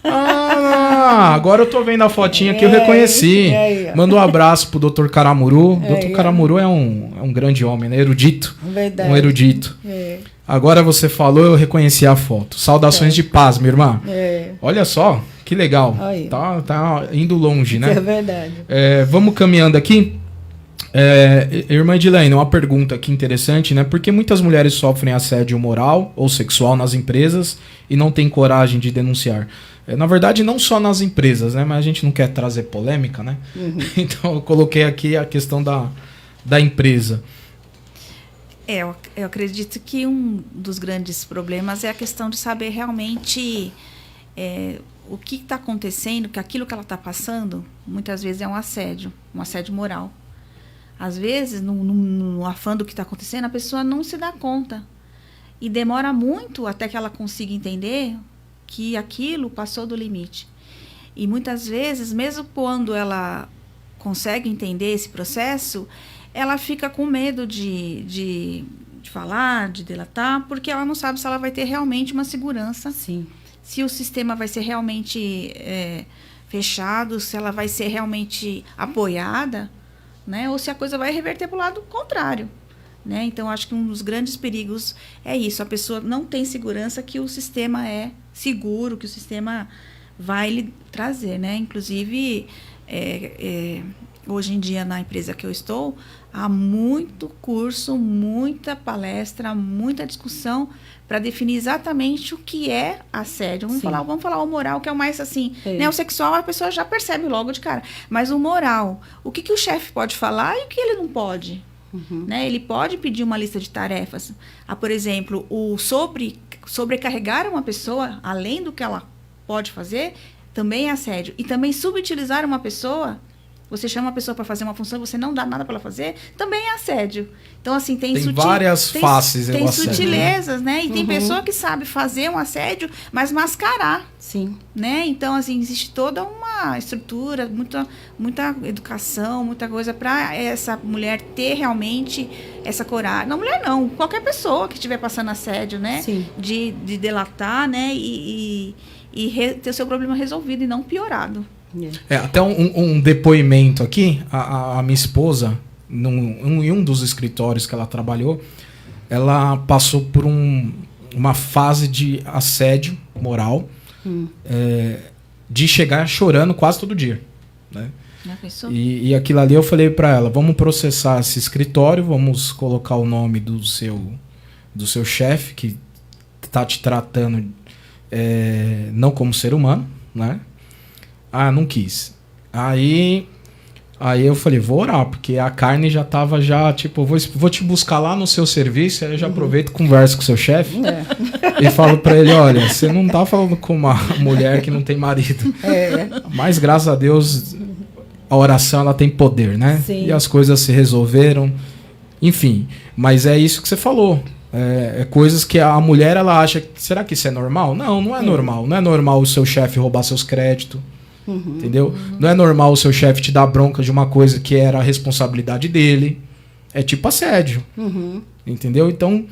Agora eu tô vendo a fotinha que eu reconheci. Manda um abraço pro Dr. Caramuru. Dr. Caramuru é um grande homem, né? Erudito. Verdade. Um erudito. Agora você falou, eu reconheci a foto. Saudações de paz, minha irmã. Olha só, que legal. Tá indo longe, né? É verdade. Vamos caminhando aqui. Irmã Edilene, uma pergunta aqui interessante, né? Por que muitas mulheres sofrem assédio moral ou sexual nas empresas e não têm coragem de denunciar? Na verdade, não só nas empresas, né? Mas a gente não quer trazer polêmica, né? Uhum. Então, eu coloquei aqui a questão da empresa. Eu acredito que um dos grandes problemas é a questão de saber realmente o que está acontecendo, que aquilo que ela está passando, muitas vezes é um assédio moral. Às vezes, no afã do que está acontecendo, a pessoa não se dá conta. E demora muito até que ela consiga entender que aquilo passou do limite. E muitas vezes, mesmo quando ela consegue entender esse processo, ela fica com medo de falar, de delatar, porque ela não sabe se ela vai ter realmente uma segurança. Sim. Se o sistema vai ser realmente fechado, se ela vai ser realmente apoiada, né? Ou se a coisa vai reverter para o lado contrário. Né? Então, acho que um dos grandes perigos é isso. A pessoa não tem segurança que o sistema é seguro, que o sistema vai lhe trazer. Né? Inclusive, hoje em dia, na empresa que eu estou, há muito curso, muita palestra, muita discussão para definir exatamente o que é assédio. Vamos falar o moral, que é o mais assim. Né? O sexual, a pessoa já percebe logo de cara. Mas o moral, o que o chefe pode falar e o que ele não pode? Uhum. Né? Ele pode pedir uma lista de tarefas. Por exemplo, sobrecarregar uma pessoa, além do que ela pode fazer, também é assédio. E também subutilizar uma pessoa você chama uma pessoa para fazer uma função e você não dá nada para ela fazer, também é assédio. Então, assim, tem várias faces. Tem sutilezas, né? E tem pessoa que sabe fazer um assédio, mas mascarar. Sim. Né? Então, assim, existe toda uma estrutura, muita educação, muita coisa para essa mulher ter realmente essa coragem. Não, mulher não, qualquer pessoa que estiver passando assédio, né? Sim. De delatar, né? E ter o seu problema resolvido e não piorado. Até um depoimento aqui, a minha esposa, em um dos escritórios que ela trabalhou, ela passou por uma fase de assédio moral, de chegar chorando quase todo dia. Né? E aquilo ali eu falei para ela, vamos processar esse escritório, vamos colocar o nome do seu chefe, que está te tratando não como ser humano, né? Ah, não quis. Aí eu falei, vou orar, porque a carne já tava tipo, vou te buscar lá no seu serviço, aí eu já aproveito e converso com o seu chefe e falo pra ele, olha, você não tá falando com uma mulher que não tem marido. Mas graças a Deus a oração ela tem poder, né? Sim. E as coisas se resolveram. Enfim, mas é isso que você falou. Coisas que a mulher ela acha, será que isso é normal? Não é normal. Não é normal o seu chefe roubar seus créditos. Entendeu? Não é normal o seu chefe te dar bronca de uma coisa que era a responsabilidade dele. É tipo assédio. Entendeu? Então,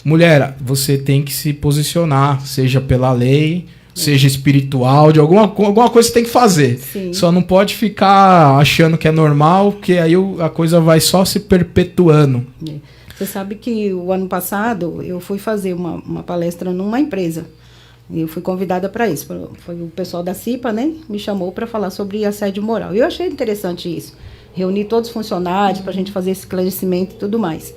mulher, você tem que se posicionar, seja pela lei, seja espiritual, de alguma coisa você tem que fazer. Sim. Só não pode ficar achando que é normal, porque aí a coisa vai só se perpetuando. Você sabe que o ano passado eu fui fazer uma palestra numa empresa. E eu fui convidada para isso. Foi o pessoal da CIPA, né? Me chamou para falar sobre assédio moral. E eu achei interessante isso. Reunir todos os funcionários para a gente fazer esse esclarecimento e tudo mais.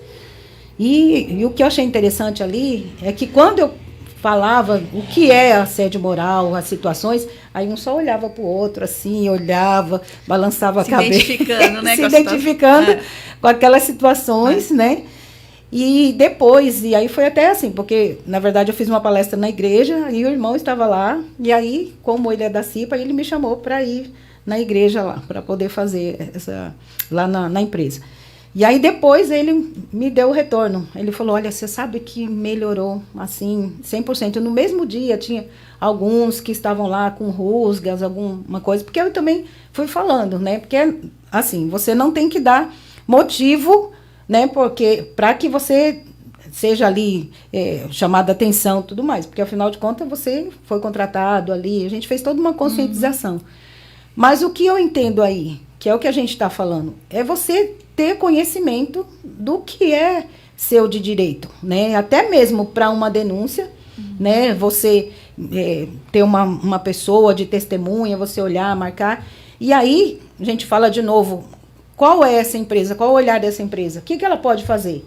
E o que eu achei interessante ali é que quando eu falava o que é assédio moral, as situações, aí um só olhava para o outro, assim, olhava, balançava a cabeça. Se identificando, né? Se identificando com aquelas situações, né? E depois, e aí foi até assim, porque, na verdade, eu fiz uma palestra na igreja, e o irmão estava lá, e aí, como ele é da CIPA, ele me chamou para ir na igreja lá, para poder fazer lá na empresa. E aí, depois, ele me deu o retorno. Ele falou, olha, você sabe que melhorou, assim, 100%. No mesmo dia, tinha alguns que estavam lá com rusgas, alguma coisa, porque eu também fui falando, né? Porque, assim, você não tem que dar motivo, né, porque para que você seja ali chamado a atenção e tudo mais, porque afinal de contas você foi contratado ali, a gente fez toda uma conscientização. Mas o que eu entendo aí, que é o que a gente está falando, é você ter conhecimento do que é seu de direito, né, até mesmo para uma denúncia, né, você ter uma pessoa de testemunha, você olhar, marcar, e aí a gente fala de novo, qual é essa empresa? Qual é o olhar dessa empresa? O que ela pode fazer?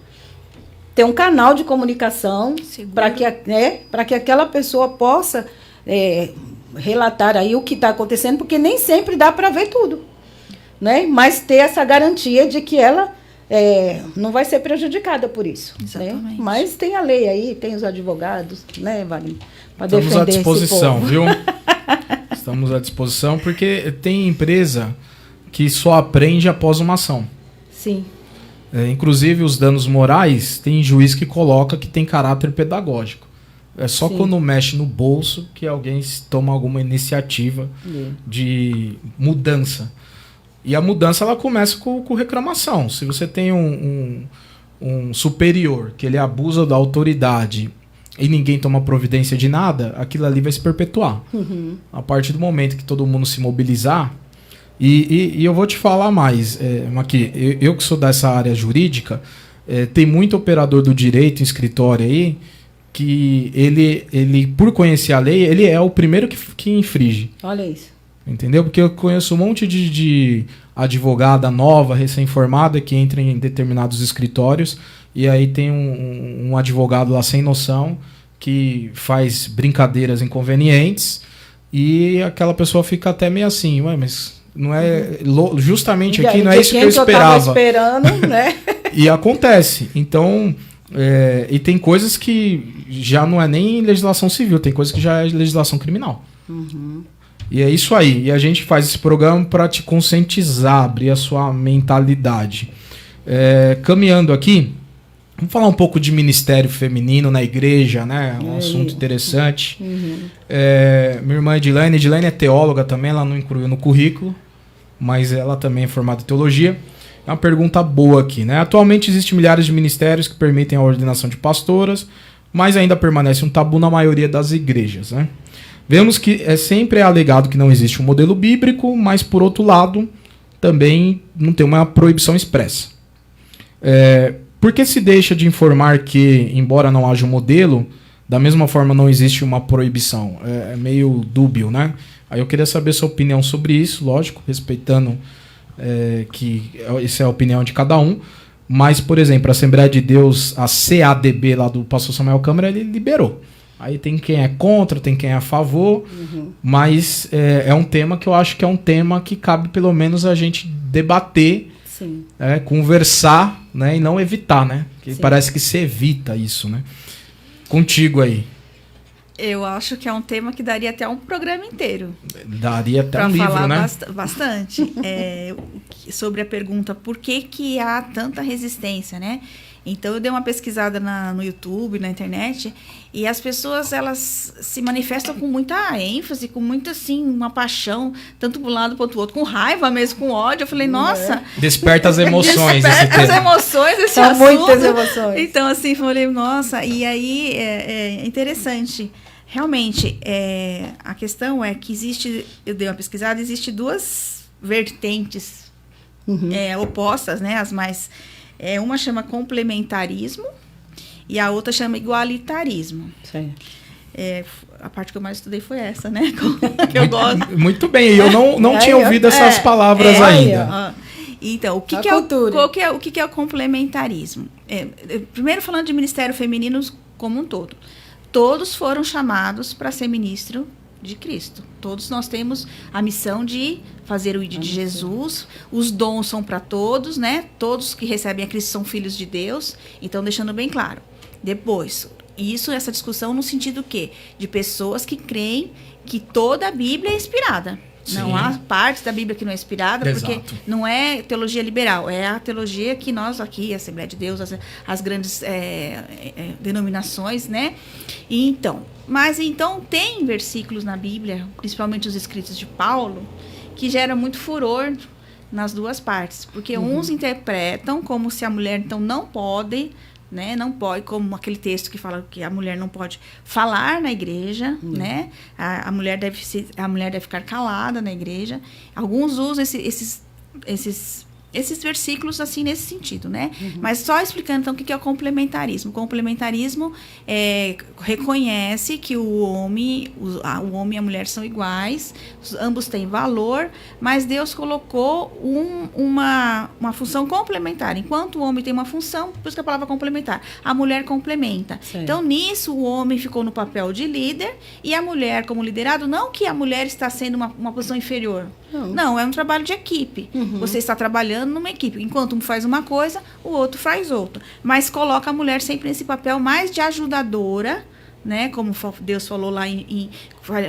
Ter um canal de comunicação para que aquela pessoa possa relatar aí o que está acontecendo, porque nem sempre dá para ver tudo, né? Mas ter essa garantia de que ela não vai ser prejudicada por isso. Exatamente. Né? Mas tem a lei aí, tem os advogados, né, Valim? Para defender Estamos à disposição, esse povo. viu? Estamos à disposição, porque tem empresa que só aprende após uma ação. Sim. Inclusive, os danos morais, tem juiz que coloca que tem caráter pedagógico. É só quando mexe no bolso que alguém toma alguma iniciativa de mudança. E a mudança ela começa com reclamação. Se você tem um superior que ele abusa da autoridade e ninguém toma providência de nada, aquilo ali vai se perpetuar. A partir do momento que todo mundo se mobilizar. E eu vou te falar mais, Maqui, eu que sou dessa área jurídica, tem muito operador do direito em escritório aí que ele por conhecer a lei, ele é o primeiro que infringe. Olha isso. Entendeu? Porque eu conheço um monte de advogada nova, recém-formada, que entra em determinados escritórios e aí tem um advogado lá sem noção que faz brincadeiras inconvenientes e aquela pessoa fica até meio assim, ué, mas... Não é justamente aqui, não é isso que eu esperava. Esperando, né? E acontece. Então, e tem coisas que já não é nem legislação civil, tem coisas que já é legislação criminal. E é isso aí. E a gente faz esse programa para te conscientizar, abrir a sua mentalidade. Caminhando aqui, vamos falar um pouco de ministério feminino na igreja, né? Um assunto interessante. Minha irmã Edilene é teóloga também, ela não incluiu no currículo, mas ela também é formada em teologia. É uma pergunta boa aqui, né? Atualmente existem milhares de ministérios que permitem a ordenação de pastoras, mas ainda permanece um tabu na maioria das igrejas, né? Vemos que sempre é alegado que não existe um modelo bíblico, mas por outro lado, também não tem uma proibição expressa. Por que se deixa de informar que, embora não haja um modelo, da mesma forma não existe uma proibição? É meio dúbio, né? Aí eu queria saber sua opinião sobre isso, lógico, respeitando que essa é a opinião de cada um. Mas, por exemplo, a Assembleia de Deus, a CADB lá do pastor Samuel Câmara, ele liberou. Aí tem quem é contra, tem quem é a favor, mas é um tema que eu acho que é um tema que cabe pelo menos a gente debater, conversar, né, e não evitar, né? Porque parece que se evita isso, né? Contigo aí. Eu acho que é um tema que daria até um programa inteiro. Daria até um livro, né? Bastante. Sobre a pergunta por que há tanta resistência, né? Então, eu dei uma pesquisada no YouTube, na internet, e as pessoas, elas se manifestam com muita ênfase, com muita, assim, uma paixão, tanto para um lado quanto para o outro, com raiva mesmo, com ódio. Eu falei, nossa... Desperta as emoções. Desperta as emoções, esse São assunto. muitas emoções. Então, assim, eu falei, nossa, e aí é interessante. Realmente, a questão é que eu dei uma pesquisada, existe duas vertentes opostas, né, as mais... uma chama complementarismo e a outra chama igualitarismo. A parte que eu mais estudei foi essa, né? Que eu gosto. Muito bem, eu não tinha ouvido essas palavras ainda. Então, o que é o complementarismo? Primeiro falando de ministério feminino como um todo. Todos foram chamados para ser ministro de Cristo. Todos nós temos a missão de fazer o ID de Jesus. Os dons são para todos, né? Todos que recebem a Cristo são filhos de Deus. Então, deixando bem claro. Depois, essa discussão no sentido quê? De pessoas que creem que toda a Bíblia é inspirada. Sim. Não há parte da Bíblia que não é inspirada, porque não é teologia liberal, é a teologia que nós aqui, a Assembleia de Deus, as grandes denominações, né? Mas tem versículos na Bíblia, principalmente os escritos de Paulo, que geram muito furor nas duas partes, porque uns interpretam como se a mulher então não pode, né? Não pode, como aquele texto que fala que a mulher não pode falar na igreja, né? A mulher deve ficar calada na igreja. Alguns usam esses versículos assim nesse sentido, né? Mas só explicando então o que é o complementarismo. O complementarismo reconhece que o homem e a mulher são iguais, ambos têm valor, mas Deus colocou uma função complementar. Enquanto o homem tem uma função, por isso que a palavra complementar, a mulher complementa. Sim. Então, nisso, o homem ficou no papel de líder e a mulher como liderado, não que a mulher está sendo uma posição inferior. Não, é um trabalho de equipe. Você está trabalhando numa equipe. Enquanto um faz uma coisa, o outro faz outra. Mas coloca a mulher sempre nesse papel mais de ajudadora, né? Como Deus falou lá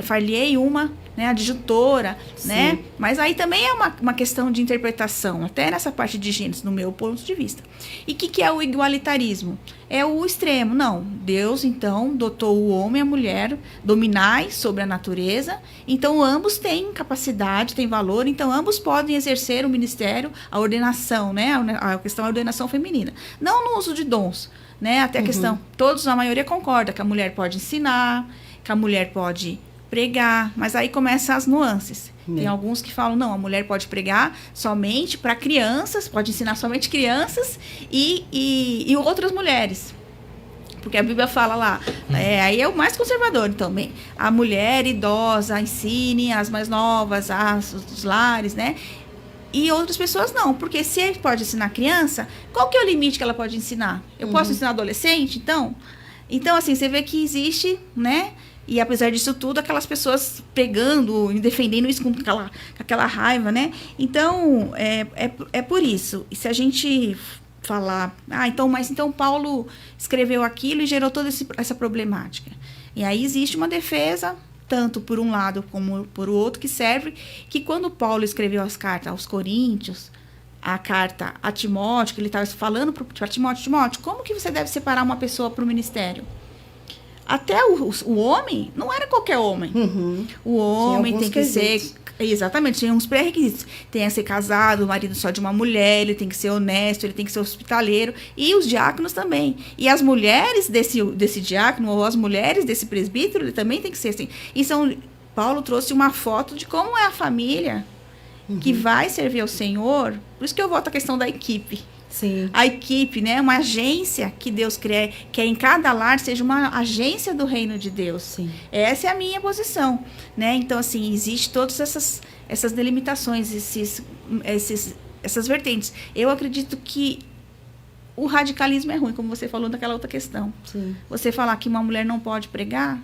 falhei uma, né? Adjutora, né? Mas aí também é uma questão de interpretação, até nessa parte de Gênesis, no meu ponto de vista. E o que é o igualitarismo? É o extremo. Não, Deus, então, dotou o homem e a mulher, dominai sobre a natureza, então ambos têm capacidade, têm valor, então ambos podem exercer o ministério, a ordenação, né? A questão da ordenação feminina. Não no uso de dons, né? Até a questão, a maioria concorda que a mulher pode ensinar, que a mulher pode pregar, mas aí começam as nuances. Tem alguns que falam, não, a mulher pode pregar somente para crianças, pode ensinar somente crianças e outras mulheres. Porque a Bíblia fala lá, aí é o mais conservador também. A mulher idosa ensine as mais novas, os lares, né? E outras pessoas não, porque se ele pode ensinar criança, qual que é o limite que ela pode ensinar? Eu posso ensinar adolescente, então? Então, assim, você vê que existe, né? E apesar disso tudo, aquelas pessoas pegando e defendendo isso com aquela raiva, né? Então, é por isso. E se a gente falar, então Paulo escreveu aquilo e gerou toda essa problemática. E aí existe uma defesa tanto por um lado como por outro, que serve que quando Paulo escreveu as cartas aos Coríntios, a carta a Timóteo, que ele estava falando para Timóteo, como que você deve separar uma pessoa para o ministério? Até o homem não era qualquer homem. O homem tem que ser... Exatamente, tem uns pré-requisitos. Tem que ser casado, o marido só de uma mulher, ele tem que ser honesto, ele tem que ser hospitaleiro. E os diáconos também. E as mulheres desse diácono, ou as mulheres desse presbítero, ele também tem que ser assim. E Paulo trouxe uma foto de como é a família que vai servir ao Senhor. Por isso que eu volto à questão da equipe. Sim. A equipe, né? Uma agência que Deus quer que em cada lar seja uma agência do reino de Deus. Sim. Essa é a minha posição, né? Então, assim, existe todas essas delimitações, essas vertentes. Eu acredito que o radicalismo é ruim, como você falou daquela outra questão. Sim. Você falar que uma mulher não pode pregar,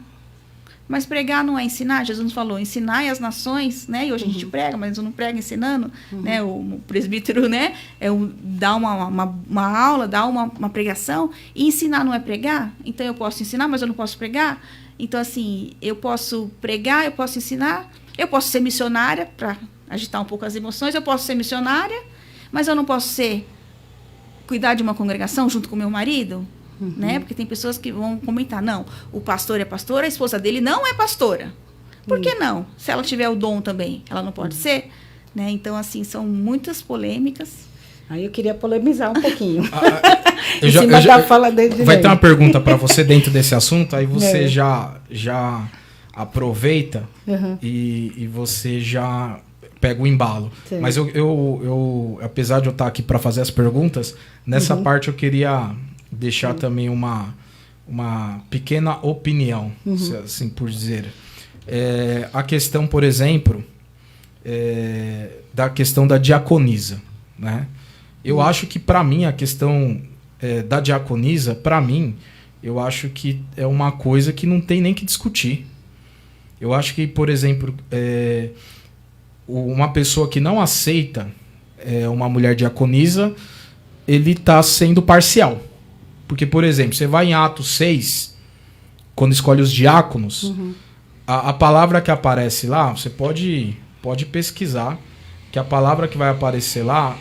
mas pregar não é ensinar. Jesus nos falou, ensinai as nações, né? E hoje a gente prega, mas eu não prego ensinando, né? O presbítero, né? Dá uma aula, dá uma pregação. E ensinar não é pregar? Então, eu posso ensinar, mas eu não posso pregar? Então, assim, eu posso pregar, eu posso ensinar, eu posso ser missionária, para agitar um pouco as emoções, eu posso ser missionária, mas eu não posso cuidar de uma congregação junto com meu marido? Né? Porque tem pessoas que vão comentar, não, o pastor é pastor, a esposa dele não é pastora. Por que não? Se ela tiver o dom também, ela não pode ser? Né? Então, assim, são muitas polêmicas. Aí eu queria polemizar um pouquinho. Fala dele. Vai ter uma pergunta para você dentro desse assunto, aí você já aproveita e você já pega o embalo. Sim. Mas eu, apesar de eu estar aqui para fazer as perguntas, nessa parte eu queria deixar também uma pequena opinião, assim por dizer. A questão, por exemplo, da questão da diaconisa, né? Eu acho que, para mim, a questão da diaconisa, para mim, eu acho que é uma coisa que não tem nem que discutir. Eu acho que, por exemplo, uma pessoa que não aceita uma mulher diaconisa, ele está sendo parcial. Porque, por exemplo, você vai em Atos 6, quando escolhe os diáconos, a palavra que aparece lá, você pode pesquisar, que a palavra que vai aparecer lá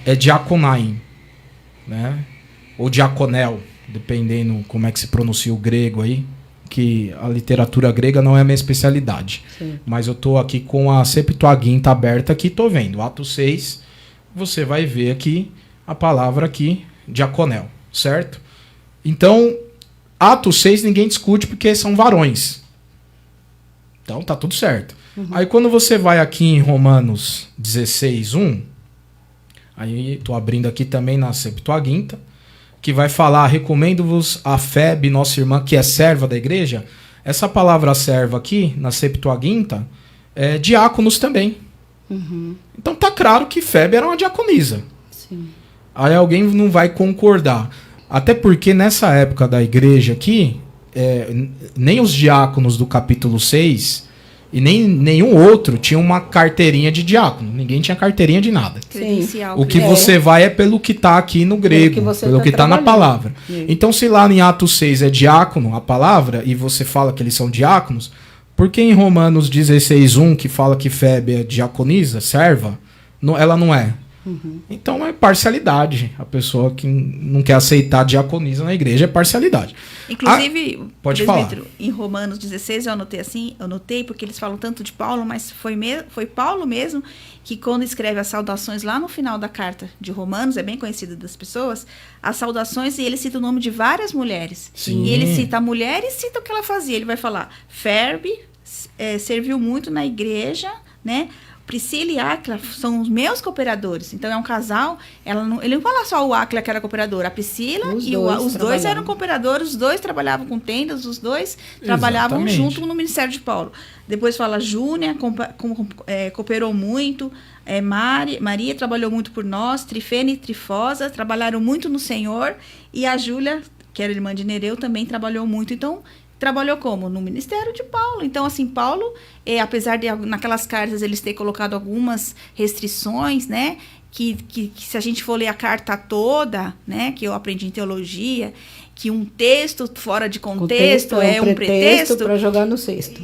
é diakonain, né? Ou diaconel, dependendo como é que se pronuncia o grego aí, que a literatura grega não é a minha especialidade. Sim. Mas eu estou aqui com a Septuaginta aberta aqui, estou vendo. Atos 6, você vai ver aqui a palavra aqui, diaconel, certo? Então, Atos 6 ninguém discute porque são varões. Então, tá tudo certo. Aí, quando você vai aqui em Romanos 16, 1, aí estou abrindo aqui também na Septuaginta, que vai falar, recomendo-vos a Febe, nossa irmã, que é serva da igreja. Essa palavra serva aqui, na Septuaginta, é diáconos também. Então, tá claro que Febe era uma diaconisa. Sim. Aí alguém não vai concordar. Até porque nessa época da igreja aqui, nem os diáconos do capítulo 6 e nem nenhum outro tinha uma carteirinha de diácono. Ninguém tinha carteirinha de nada. O que você vai é pelo que está aqui no grego, pelo que está na palavra. Então, se lá em Atos 6 é diácono a palavra, e você fala que eles são diáconos, por que em Romanos 16, 1, que fala que Febe é diaconisa, serva, ela não é? Então é parcialidade. A pessoa que não quer aceitar diaconisa na igreja é parcialidade. Inclusive, pode falar. Em Romanos 16 eu anotei porque eles falam tanto de Paulo, mas foi Paulo mesmo que, quando escreve as saudações lá no final da carta de Romanos, é bem conhecido das pessoas, as saudações, e ele cita o nome de várias mulheres. Sim. E ele cita a mulher e cita o que ela fazia. Ele vai falar, Ferbe serviu muito na igreja, né? Priscila e Áquila são os meus cooperadores. Então, é um casal. Ele não fala só o Áquila que era cooperador. A Priscila os dois eram cooperadores. Os dois trabalhavam com tendas. Os dois trabalhavam junto no ministério de Paulo. Depois fala Júnia, cooperou muito. Maria trabalhou muito por nós. Trifene e Trifosa trabalharam muito no Senhor. E a Júlia, que era irmã de Nereu, também trabalhou muito. Então, trabalhou como? No ministério de Paulo. Então, assim, Paulo, apesar de naquelas cartas eles ter colocado algumas restrições, né? que se a gente for ler a carta toda, né, que eu aprendi em teologia, que um texto fora de contexto é um pretexto para jogar no cesto.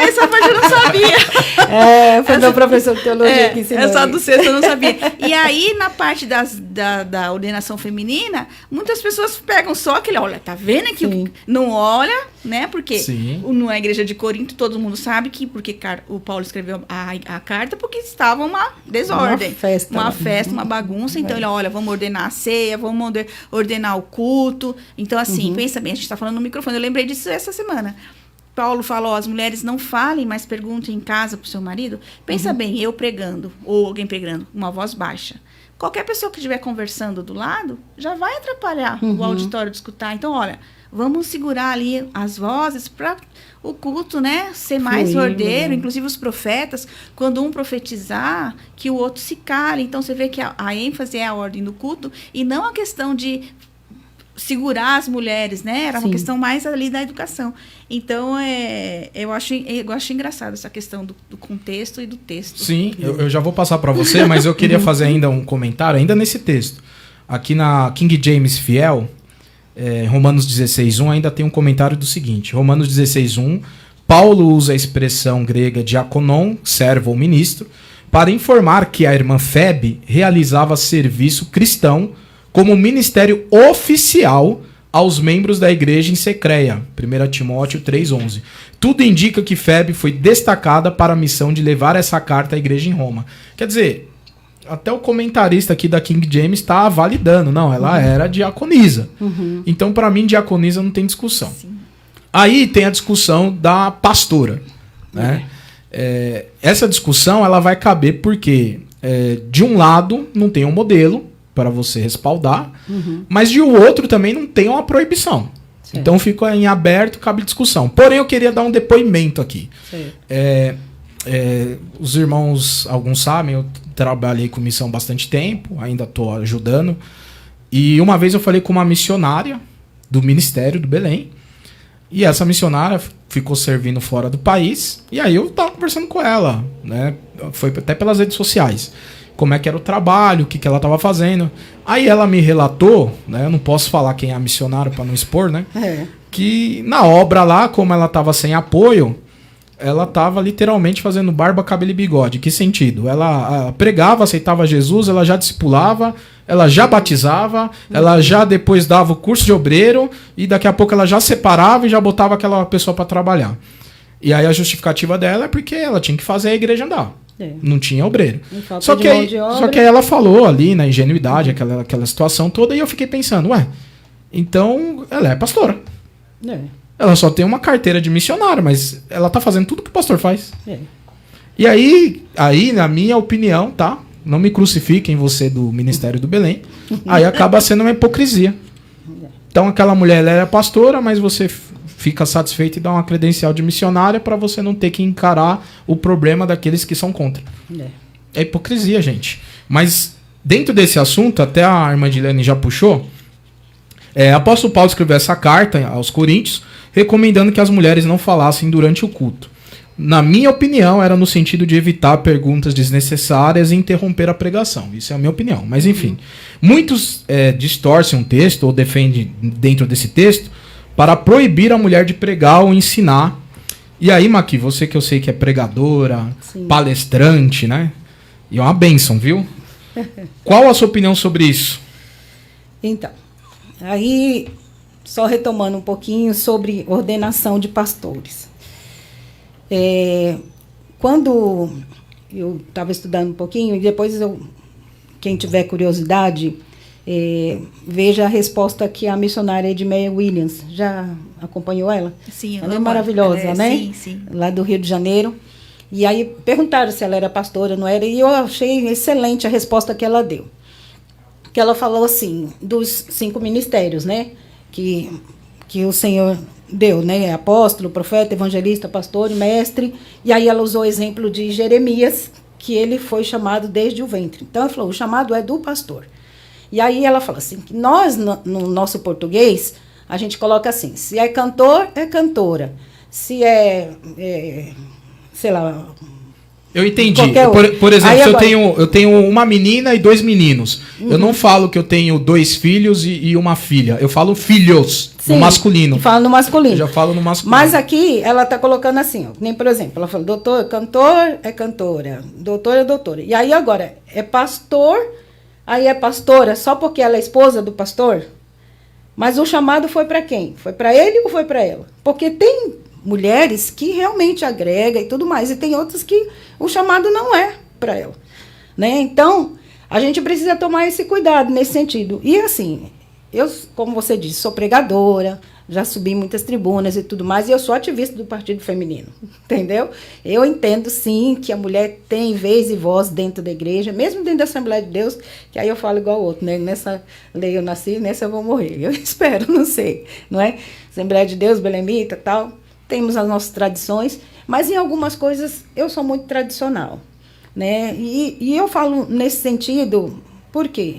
Essa parte eu não sabia. Foi meu professor de teologia que ensinou. Essa do cesto eu não sabia. E aí, na parte da ordenação feminina, muitas pessoas pegam só aquele, olha, tá vendo aqui? Não olha, né? Porque na igreja de Corinto, todo mundo sabe que porque o Paulo escreveu a carta porque estava uma desordem. Uma festa, uma bagunça. Então, ele, olha, vamos ordenar a ceia, vamos ordenar o culto. Então, assim, pensa bem, a gente está falando no microfone. Eu lembrei disso essa semana. Paulo falou, as mulheres não falem, mas perguntem em casa para o seu marido. Pensa bem, eu pregando, ou alguém pregando, uma voz baixa. Qualquer pessoa que estiver conversando do lado, já vai atrapalhar o auditório de escutar. Então, olha, vamos segurar ali as vozes para o culto, né, ser mais ordeiro. Inclusive os profetas, quando um profetizar, que o outro se cale. Então, você vê que a ênfase é a ordem do culto e não a questão de segurar as mulheres, né? Era uma questão mais ali da educação. Então, eu acho engraçado essa questão do contexto e do texto. Sim, eu já vou passar para você, mas eu queria fazer ainda um comentário, ainda nesse texto. Aqui na King James Fiel, Romanos 16:1, ainda tem um comentário do seguinte. Romanos 16:1, Paulo usa a expressão grega diakonon, servo ou ministro, para informar que a irmã Febe realizava serviço cristão como ministério oficial aos membros da igreja em Secreia, 1 Timóteo 3:11. Tudo indica que Febe foi destacada para a missão de levar essa carta à igreja em Roma. Quer dizer, até o comentarista aqui da King James está validando. Não, ela era diaconisa. Então, para mim, diaconisa não tem discussão. Aí tem a discussão da pastora. Né? Essa discussão ela vai caber porque, de um lado, não tem um modelo para você respaldar, mas de outro também não tem uma proibição. Sim. Então fica em aberto, cabe discussão. Porém, eu queria dar um depoimento aqui. Os irmãos, alguns sabem, eu trabalhei com missão há bastante tempo, ainda estou ajudando. E uma vez eu falei com uma missionária do Ministério do Belém, e essa missionária ficou servindo fora do país, e aí eu estava conversando com ela, né? Foi até pelas redes sociais. Como é que era o trabalho, o que ela estava fazendo. Aí ela me relatou, né, eu não posso falar quem é a missionária para não expor, né? Que na obra lá, como ela estava sem apoio, ela estava literalmente fazendo barba, cabelo e bigode. Que sentido? Ela pregava, aceitava Jesus, ela já discipulava, ela já batizava, ela já depois dava o curso de obreiro e daqui a pouco ela já separava e já botava aquela pessoa para trabalhar. E aí a justificativa dela é porque ela tinha que fazer a igreja andar. Não tinha obreiro. Só que aí ela falou ali na ingenuidade, aquela situação toda, e eu fiquei pensando, então ela é pastora. Ela só tem uma carteira de missionária, mas ela tá fazendo tudo que o pastor faz. E aí, na minha opinião, tá? Não me crucifiquem, você do Ministério do Belém. Aí acaba sendo uma hipocrisia. Então aquela mulher, ela era pastora, mas você fica satisfeito e dá uma credencial de missionária para você não ter que encarar o problema daqueles que são contra. É hipocrisia, gente. Mas dentro desse assunto, até a irmã Dilene já puxou, apóstolo Paulo escreveu essa carta aos Coríntios, recomendando que as mulheres não falassem durante o culto. Na minha opinião, era no sentido de evitar perguntas desnecessárias e interromper a pregação. Isso é a minha opinião. Mas, enfim, muitos distorcem um texto ou defendem dentro desse texto para proibir a mulher de pregar ou ensinar. E aí, Maqui, você que eu sei que é pregadora, palestrante, né? E é uma bênção, viu? Qual a sua opinião sobre isso? Então, aí, só retomando um pouquinho sobre ordenação de pastores. Quando eu estava estudando um pouquinho, e depois quem tiver curiosidade, veja a resposta que a missionária Edmeia Williams, já acompanhou ela? Sim. Ela é maravilhosa, né? Sim. Lá do Rio de Janeiro. E aí perguntaram se ela era pastora, não era, e eu achei excelente a resposta que ela deu. Que ela falou assim, dos 5 ministérios, né? Que o Senhor deu, né? Apóstolo, profeta, evangelista, pastor e mestre. E aí ela usou o exemplo de Jeremias, que ele foi chamado desde o ventre. Então ela falou, o chamado é do pastor. E aí ela fala assim, que nós, no nosso português, a gente coloca assim, se é cantor, é cantora. Se sei lá, Eu entendi. Por exemplo, se eu tenho uma menina e 2 meninos. Eu não falo que eu tenho 2 filhos e uma filha. Eu falo filhos, no masculino. Fala no masculino. Eu já falo no masculino. Mas aqui ela está colocando assim, ó, nem por exemplo, ela fala doutor, cantor é cantora, doutor é doutora. E aí agora é pastor, aí é pastora só porque ela é esposa do pastor? Mas o chamado foi para quem? Foi para ele ou foi para ela? Porque tem mulheres que realmente agrega e tudo mais, e tem outras que o chamado não é para ela, né? Então, a gente precisa tomar esse cuidado nesse sentido. E assim, eu, como você disse, sou pregadora, já subi muitas tribunas e tudo mais, e eu sou ativista do Partido Feminino, entendeu? Eu entendo, sim, que a mulher tem vez e voz dentro da igreja, mesmo dentro da Assembleia de Deus, que aí eu falo igual o outro, né? Nessa lei eu nasci, nessa eu vou morrer. Eu espero, não sei, não é? Assembleia de Deus, belemita, tal, temos as nossas tradições, mas em algumas coisas eu sou muito tradicional, né? E eu falo nesse sentido, por quê?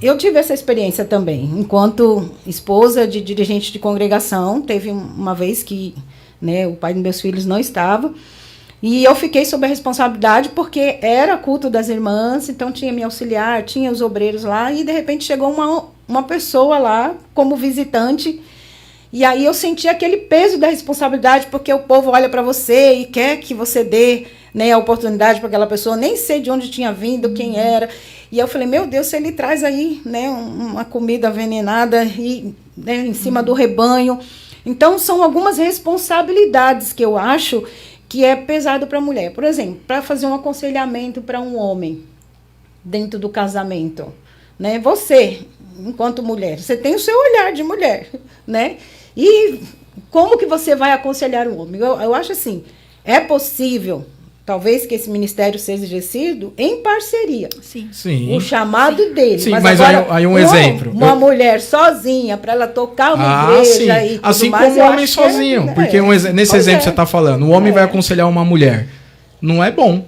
Eu tive essa experiência também, enquanto esposa de dirigente de congregação. Teve uma vez que, né, o pai dos meus filhos não estava, e eu fiquei sob a responsabilidade, porque era culto das irmãs, então tinha minha auxiliar, tinha os obreiros lá, e de repente chegou uma pessoa lá como visitante. E aí eu senti aquele peso da responsabilidade, porque o povo olha para você e quer que você dê, né, a oportunidade para aquela pessoa, nem sei de onde tinha vindo, quem era. E eu falei, meu Deus, se ele traz aí, né, uma comida envenenada e, né, em cima do rebanho. Então, são algumas responsabilidades que eu acho que é pesado para a mulher. Por exemplo, para fazer um aconselhamento para um homem dentro do casamento, né? Você, enquanto mulher, você tem o seu olhar de mulher, né? E como que você vai aconselhar um homem? Eu acho assim, é possível, talvez, que esse ministério seja exercido em parceria. Sim. O chamado dele. Sim, mas agora, aí um exemplo. Uma mulher sozinha, para ela tocar uma igreja sim. e tudo assim mais, como o homem sozinho. Porque nesse exemplo que você está falando, o homem vai aconselhar uma mulher. Não é bom.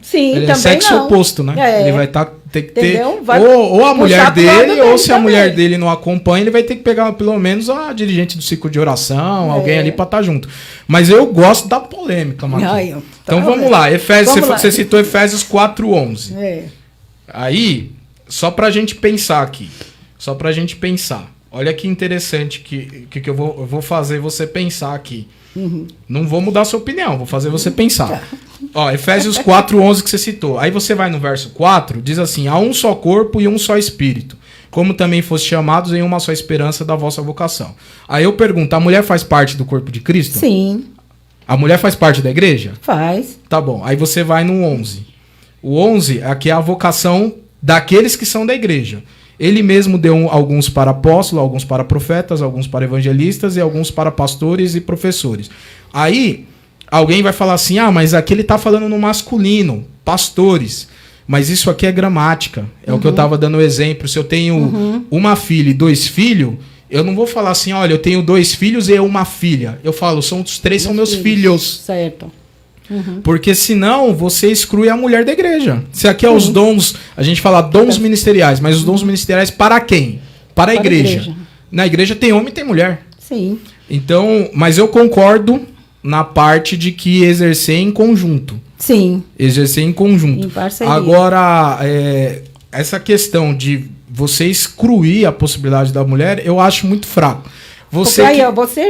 Sim, ele também é sexo não. oposto, né? Ele vai ter que ter ou a mulher dele, ou se a também. mulher dele não acompanha, ele vai ter que pegar pelo menos a dirigente do ciclo de oração, alguém ali para estar junto. Mas eu gosto da polêmica, Marquinhos. Então vamos lá. Você citou Efésios 4:11. Aí, só pra gente pensar aqui. Olha que interessante que eu vou fazer você pensar aqui. Não vou mudar a sua opinião, vou fazer você pensar. Ó, Efésios 4:11 que você citou. Aí você vai no verso 4, diz assim: há um só corpo e um só espírito, como também foste chamados em uma só esperança da vossa vocação. Aí eu pergunto, a mulher faz parte do corpo de Cristo? Sim. A mulher faz parte da igreja? Faz. Tá bom, aí você vai no 11. O 11 aqui é a vocação daqueles que são da igreja. Ele mesmo deu alguns para apóstolos, alguns para profetas, alguns para evangelistas e alguns para pastores e professores. Aí, alguém vai falar assim, mas aqui ele está falando no masculino, pastores. Mas isso aqui é gramática. É o que eu estava dando exemplo. Se eu tenho uma filha e 2 filhos, eu não vou falar assim, olha, eu tenho 2 filhos e uma filha. Eu falo, os 3 são meus filhos. Certo. Porque senão você exclui a mulher da igreja. Se aqui é os dons, a gente fala dons ministeriais, mas os dons ministeriais para quem? Para a igreja. Na igreja tem homem e tem mulher. Sim. Então, mas eu concordo na parte de que exercer em conjunto. Sim. Exercer em conjunto. Em parceria. Agora, essa questão de você excluir a possibilidade da mulher, eu acho muito fraco. Você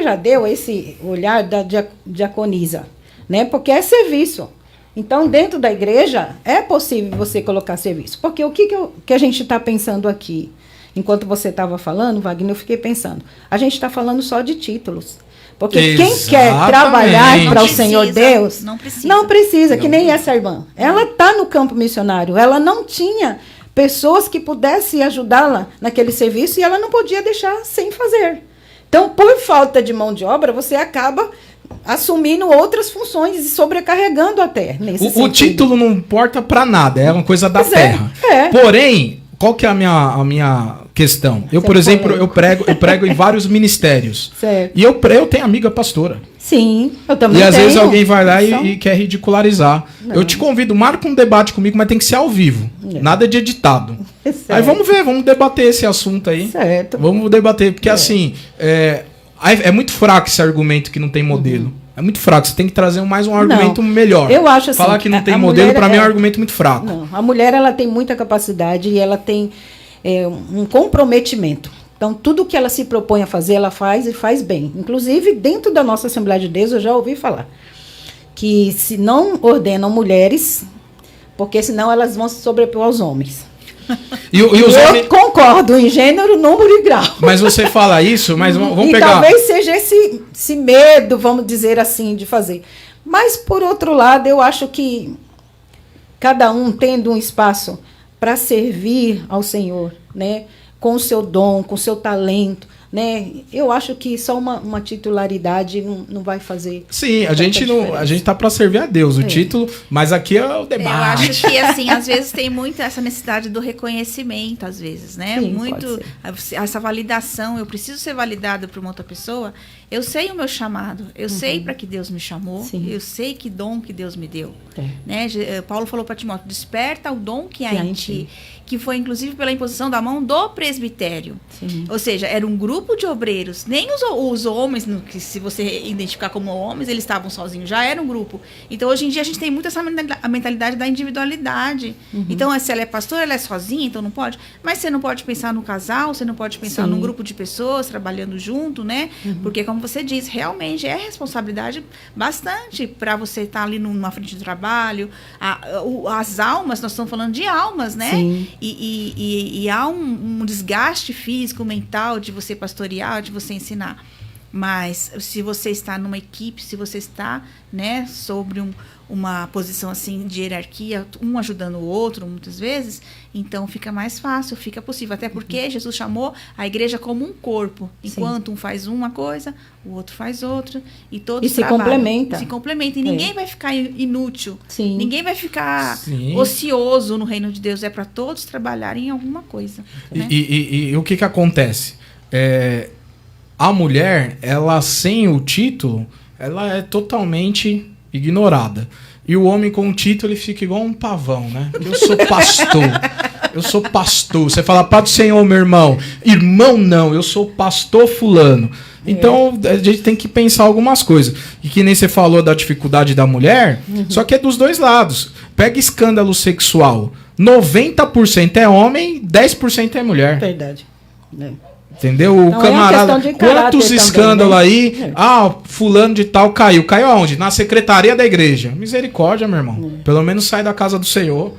já deu esse olhar da diaconisa, né? Porque é serviço. Então, dentro da igreja, é possível você colocar serviço. Porque o que a gente está pensando aqui? Enquanto você estava falando, Wagner, eu fiquei pensando. A gente está falando só de títulos. Porque quem quer trabalhar para o Senhor Deus, não precisa, que nem essa irmã. Ela está no campo missionário. Ela não tinha pessoas que pudessem ajudá-la naquele serviço e ela não podia deixar sem fazer. Então, por falta de mão de obra, você acaba assumindo outras funções e sobrecarregando a terra. O título não importa para nada, é uma coisa da terra. Porém, qual que é a minha questão? Eu, por exemplo, eu prego em vários ministérios. Certo. E eu tenho amiga pastora. Sim, eu também tenho. E às vezes alguém vai lá e quer ridicularizar. Não. Eu te convido, marca um debate comigo, mas tem que ser ao vivo. Não. Nada de editado. Certo. Aí vamos debater esse assunto aí. Certo. Vamos debater, porque assim, é muito fraco esse argumento que não tem modelo. É muito fraco. Você tem que trazer mais um argumento melhor. Eu acho assim... Falar que não tem modelo, para mim, é um argumento muito fraco. Não, a mulher ela tem muita capacidade e ela tem um comprometimento. Então, tudo que ela se propõe a fazer, ela faz e faz bem. Inclusive, dentro da nossa Assembleia de Deus, eu já ouvi falar que se não ordenam mulheres, porque senão elas vão se sobrepor aos homens. Eu concordo em gênero, número e grau. Mas você fala isso, mas vamos pegar... talvez seja esse medo, vamos dizer assim, de fazer. Mas, por outro lado, eu acho que cada um tendo um espaço para servir ao Senhor, né? Com o seu dom, com o seu talento, né? Eu acho que só uma titularidade não vai fazer. Sim, a gente tá para servir a Deus, o título, mas aqui é o debate. Eu acho que assim, às vezes tem muito essa necessidade do reconhecimento, às vezes, né? Sim, muito essa validação, eu preciso ser validado por uma outra pessoa. Eu sei o meu chamado, eu sei para que Deus me chamou, eu sei que dom que Deus me deu. Né? Paulo falou para Timóteo, desperta o dom que há em ti, que foi inclusive pela imposição da mão do presbitério. Sim. Ou seja, era um grupo de obreiros, nem os homens, que se você identificar como homens, eles estavam sozinhos, já era um grupo. Então, hoje em dia, a gente tem muito essa mentalidade da individualidade. Então, se ela é pastora, ela é sozinha, então não pode. Mas você não pode pensar no casal, você não pode pensar num grupo de pessoas trabalhando junto, né? Porque, como você diz, realmente é responsabilidade bastante para você estar ali numa frente de trabalho. As almas, nós estamos falando de almas, né? Sim. E há um desgaste físico, mental de você pastorear, de você ensinar. Mas se você está numa equipe, se você está, né, sobre uma posição assim de hierarquia, um ajudando o outro, muitas vezes, então fica mais fácil, fica possível. Até porque Jesus chamou a igreja como um corpo. Enquanto um faz uma coisa, o outro faz outra, e todos se complementa. Se complementa. E ninguém vai ficar inútil. Sim. Ninguém vai ficar ocioso no reino de Deus. É para todos trabalharem em alguma coisa. Né? E o que acontece? A mulher, ela sem o título, ela é totalmente ignorada. E o homem com o título, ele fica igual um pavão, né? Eu sou pastor. Eu sou pastor. Você fala, Pai do Senhor, meu irmão. Irmão, não. Eu sou pastor fulano. Então, a gente tem que pensar algumas coisas. E que nem você falou da dificuldade da mulher, só que é dos dois lados. Pega escândalo sexual. 90% é homem, 10% é mulher. Verdade. Entendeu? O camarada, quantos escândalos aí, fulano de tal caiu. Caiu aonde? Na secretaria da igreja. Misericórdia, meu irmão. Pelo menos sai da casa do Senhor.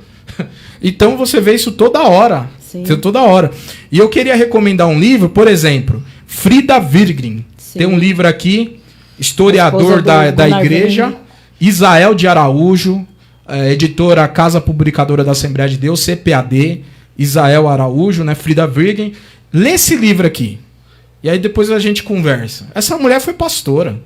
Então você vê isso toda hora. Sim. Toda hora. E eu queria recomendar um livro, por exemplo, Frida Wirgren. Tem um livro aqui, historiador da igreja, Isael de Araújo, editora Casa Publicadora da Assembleia de Deus, CPAD, Isael Araújo, né, Frida Wirgren. Lê esse livro aqui. E aí depois a gente conversa. Essa mulher foi pastora.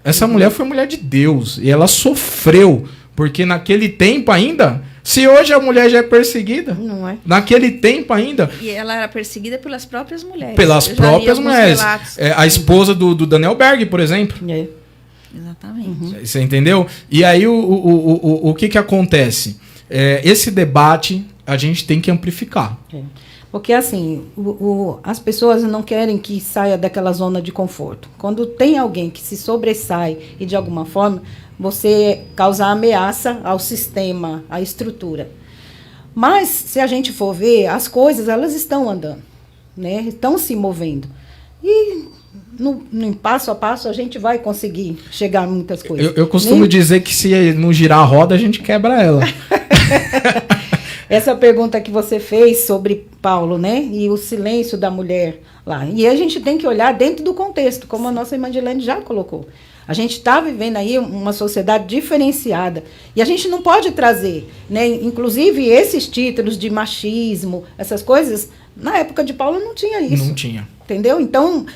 Essa mulher foi mulher de Deus. E ela sofreu. Porque naquele tempo ainda... Se hoje a mulher já é perseguida... Não é. Naquele tempo ainda... E ela era perseguida pelas próprias mulheres. Pelas próprias mulheres. A esposa do Daniel Berg, por exemplo. Exatamente. Você entendeu? E aí o que acontece? Esse debate a gente tem que amplificar. Porque, assim, as pessoas não querem que saia daquela zona de conforto. Quando tem alguém que se sobressai e, de alguma forma, você causa ameaça ao sistema, à estrutura. Mas, se a gente for ver, as coisas, elas estão andando, né? Estão se movendo. E, no passo a passo, a gente vai conseguir chegar a muitas coisas. Eu costumo dizer que se não girar a roda, a gente quebra ela. Essa pergunta que você fez sobre Paulo, né? E o silêncio da mulher lá. E a gente tem que olhar dentro do contexto, como a nossa irmã Dilene já colocou. A gente está vivendo aí uma sociedade diferenciada. E a gente não pode trazer, né? Inclusive, esses títulos de machismo, essas coisas, na época de Paulo não tinha isso. Não tinha. Entendeu? Então,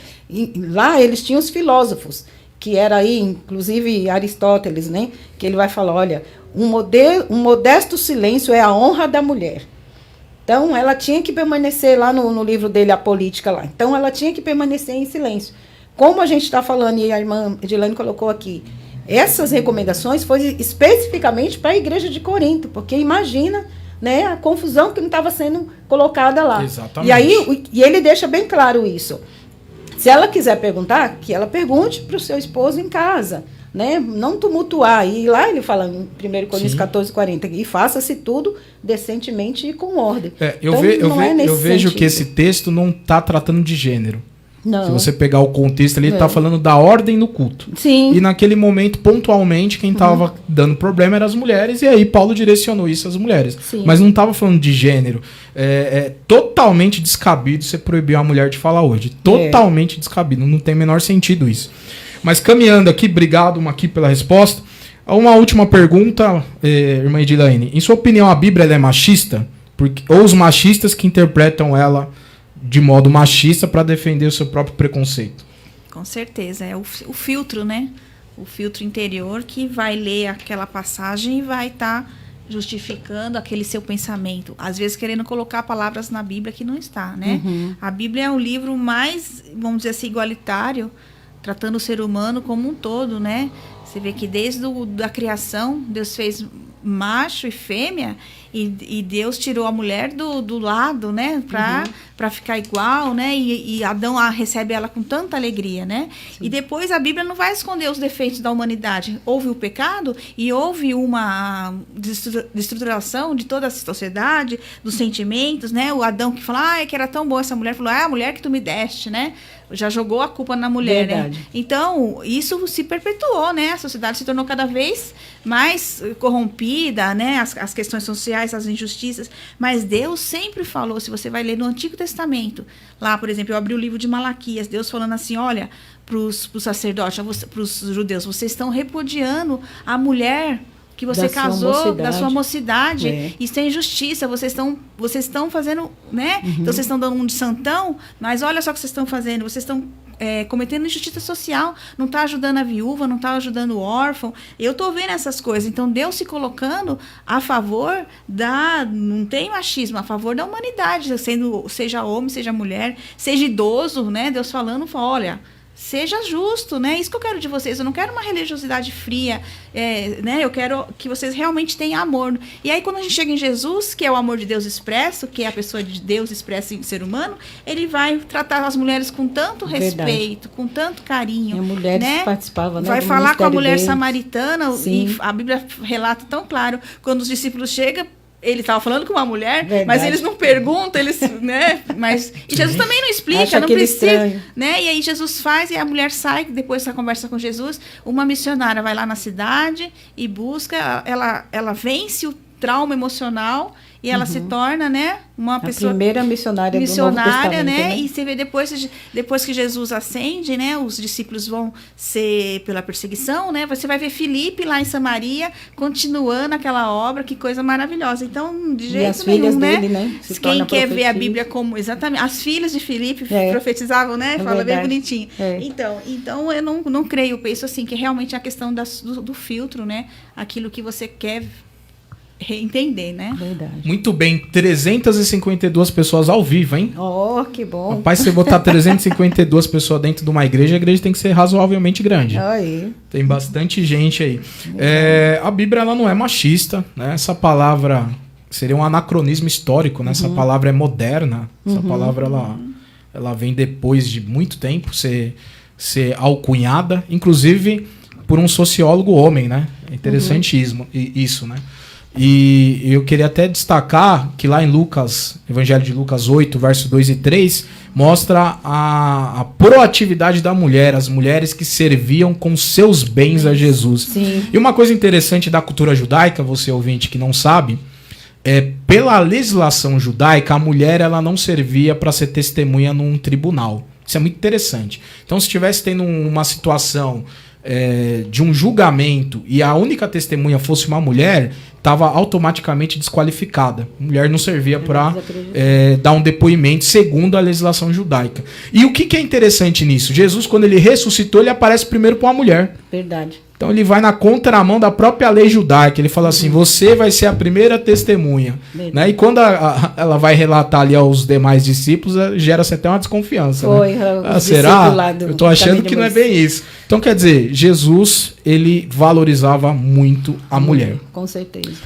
lá eles tinham os filósofos, que era aí, inclusive, Aristóteles, né? Que ele vai falar, olha... Um modesto silêncio é a honra da mulher. Então, ela tinha que permanecer lá no livro dele, A Política, lá. Então, ela tinha que permanecer em silêncio. Como a gente está falando, e a irmã Edilane colocou aqui, essas recomendações foram especificamente para a igreja de Corinto, porque imagina, né, a confusão que não estava sendo colocada lá. Exatamente. E aí, ele deixa bem claro isso. Se ela quiser perguntar, que ela pergunte para o seu esposo em casa, né? Não tumultuar. E lá ele fala, em 1 Coríntios 14:40, e faça-se tudo decentemente e com ordem. Eu vejo que esse texto não está tratando de gênero. Não. Se você pegar o contexto ali, ele está falando da ordem no culto. Sim. E naquele momento, pontualmente, quem estava dando problema eram as mulheres, e aí Paulo direcionou isso às mulheres. Sim. Mas não estava falando de gênero. É totalmente descabido você proibir uma mulher de falar hoje. Totalmente descabido. Não tem o menor sentido isso. Mas caminhando aqui, obrigado aqui pela resposta. Uma última pergunta, irmã Edilaine. Em sua opinião, a Bíblia ela é machista? Ou os machistas que interpretam ela de modo machista para defender o seu próprio preconceito? Com certeza, é o filtro, né? O filtro interior que vai ler aquela passagem e vai estar justificando aquele seu pensamento. Às vezes querendo colocar palavras na Bíblia que não está, né? A Bíblia é o livro mais, vamos dizer assim, igualitário, tratando o ser humano como um todo, né? Você vê que desde a criação, Deus fez macho e fêmea, e Deus tirou a mulher do lado, né, para ficar igual, né, e Adão recebe ela com tanta alegria, né. Sim. E depois a Bíblia não vai esconder os defeitos da humanidade. Houve o pecado e houve uma destruturação de toda a sociedade, dos sentimentos, né. O Adão que fala, que era tão boa essa mulher, falou, a mulher que tu me deste, né. Já jogou a culpa na mulher, verdade, né? Então, isso se perpetuou, né? A sociedade se tornou cada vez mais corrompida, né? As questões sociais, as injustiças. Mas Deus sempre falou, se você vai ler no Antigo Testamento, lá, por exemplo, eu abri o livro de Malaquias, Deus falando assim, olha, para os sacerdotes, para os judeus, vocês estão repudiando a mulher que você casou da sua mocidade. Isso é injustiça, vocês estão fazendo, né? Então vocês estão dando um de santão, mas olha só o que vocês estão fazendo, vocês estão cometendo injustiça social, não está ajudando a viúva, não está ajudando o órfão. Eu estou vendo essas coisas. Então Deus se colocando a favor não tem machismo, a favor da humanidade, seja homem, seja mulher, seja idoso, né? Deus falando, olha, seja justo, né? Isso que eu quero de vocês. Eu não quero uma religiosidade fria, né? Eu quero que vocês realmente tenham amor. E aí, quando a gente chega em Jesus, que é o amor de Deus expresso, que é a pessoa de Deus expressa em ser humano, ele vai tratar as mulheres com tanto respeito, com tanto carinho. E a mulher, né, participava, né, vai falar com a mulher samaritana, e a Bíblia relata tão claro, quando os discípulos chegam, ele estava falando com uma mulher, verdade, mas eles não perguntam, eles, né? Mas e Jesus também não explica, não precisa, né? E aí Jesus faz, e a mulher sai depois dessa conversa com Jesus. Uma missionária vai lá na cidade e busca, ela vence o trauma emocional e ela se torna, né, uma pessoa, primeira missionária do Novo Testamento, né? E você vê depois que Jesus ascende, né, os discípulos vão ser pela perseguição, né? Você vai ver Filipe lá em Samaria continuando aquela obra, que coisa maravilhosa. Então, de jeito nenhum, né? Dele, né? Quem quer ver a Bíblia como exatamente as filhas de Filipe profetizavam, né? Fala bem bonitinho. Então eu não creio, eu penso assim que realmente é a questão do filtro, né? Aquilo que você quer reentender, né? Verdade. Muito bem, 352 pessoas ao vivo, hein? Oh, que bom. Rapaz, se você botar 352 pessoas dentro de uma igreja, a igreja tem que ser razoavelmente grande. Aí. Tem bastante gente aí. A Bíblia ela não é machista, né? Essa palavra seria um anacronismo histórico, né? Essa palavra é moderna. Essa palavra ela vem depois de muito tempo ser alcunhada, inclusive por um sociólogo homem, né? É interessante isso, né? E eu queria até destacar que lá em Lucas, Evangelho de Lucas 8, verso 2 e 3, mostra a proatividade da mulher, as mulheres que serviam com seus bens a Jesus. Sim. E uma coisa interessante da cultura judaica, você ouvinte que não sabe, pela legislação judaica, a mulher ela não servia para ser testemunha num tribunal. Isso é muito interessante. Então, se estivesse tendo uma situação de um julgamento e a única testemunha fosse uma mulher, estava automaticamente desqualificada. A mulher não servia para dar um depoimento segundo a legislação judaica. E o que é interessante nisso? Jesus, quando ele ressuscitou, ele aparece primeiro para uma mulher. Verdade. Então ele vai na contramão da própria lei judaica. Ele fala assim, você vai ser a primeira testemunha. Né? E quando ela vai relatar ali aos demais discípulos, gera-se até uma desconfiança. Foi, né? Será? Eu estou achando que não é bem isso. Então quer dizer, Jesus ele valorizava muito a mulher. Com certeza.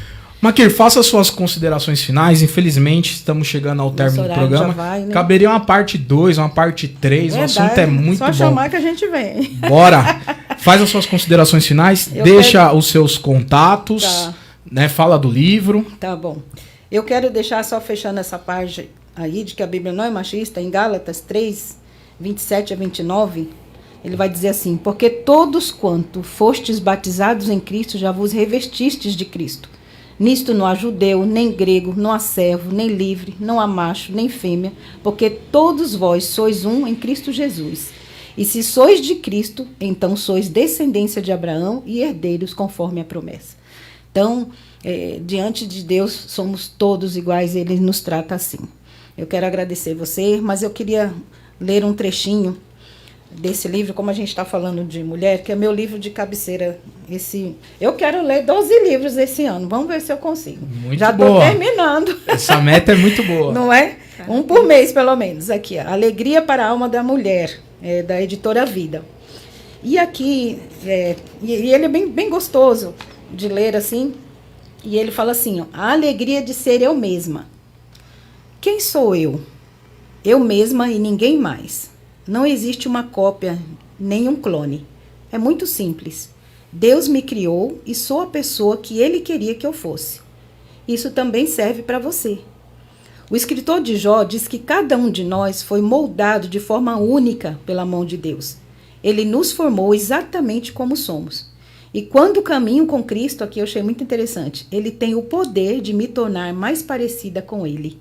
Maquir, faça suas considerações finais. Infelizmente, estamos chegando ao término do programa. Vai, né? Caberia uma parte 2, uma parte 3. O assunto é muito bom. Só chamar que a gente vem. Bora! Faz as suas considerações finais, deixa os seus contatos, né? Fala do livro. Tá bom. Eu quero deixar, só fechando essa parte aí, de que a Bíblia não é machista, em Gálatas 3, 27 a 29, ele vai dizer assim: porque todos quanto fostes batizados em Cristo, já vos revestistes de Cristo. Nisto não há judeu, nem grego, não há servo, nem livre, não há macho, nem fêmea, porque todos vós sois um em Cristo Jesus. E se sois de Cristo, então sois descendência de Abraão e herdeiros conforme a promessa. Então, diante de Deus, somos todos iguais, ele nos trata assim. Eu quero agradecer você, mas eu queria ler um trechinho desse livro, como a gente está falando de mulher, que é meu livro de cabeceira. Eu quero ler 12 livros esse ano, vamos ver se eu consigo. Muito Já estou terminando. Essa meta é muito boa. Não é? Um por mês, pelo menos. Aqui, ó. Alegria para a Alma da Mulher, da editora Vida. E aqui, e ele é bem gostoso de ler assim, e ele fala assim, ó, a alegria de ser eu mesma. Quem sou eu? Eu mesma e ninguém mais. Não existe uma cópia, nem um clone. É muito simples. Deus me criou e sou a pessoa que Ele queria que eu fosse. Isso também serve para você. O escritor de Jó diz que cada um de nós foi moldado de forma única pela mão de Deus. Ele nos formou exatamente como somos. E quando caminho com Cristo, aqui eu achei muito interessante, Ele tem o poder de me tornar mais parecida com Ele.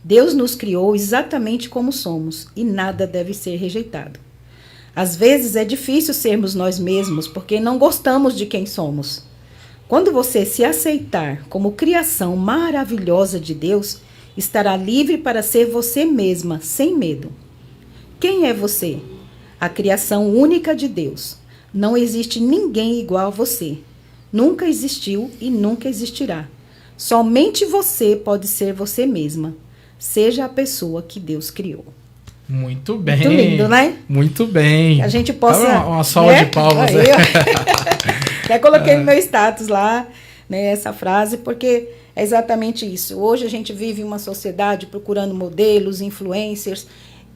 Deus nos criou exatamente como somos e nada deve ser rejeitado. Às vezes é difícil sermos nós mesmos porque não gostamos de quem somos. Quando você se aceitar como criação maravilhosa de Deus, estará livre para ser você mesma, sem medo. Quem é você? A criação única de Deus. Não existe ninguém igual a você. Nunca existiu e nunca existirá. Somente você pode ser você mesma. Seja a pessoa que Deus criou. Muito bem. Muito lindo, né? Muito bem. Que a gente possa... Uma salva de palmas. Aí, até coloquei no meu status lá, né, essa frase, porque é exatamente isso. Hoje a gente vive uma sociedade procurando modelos, influencers.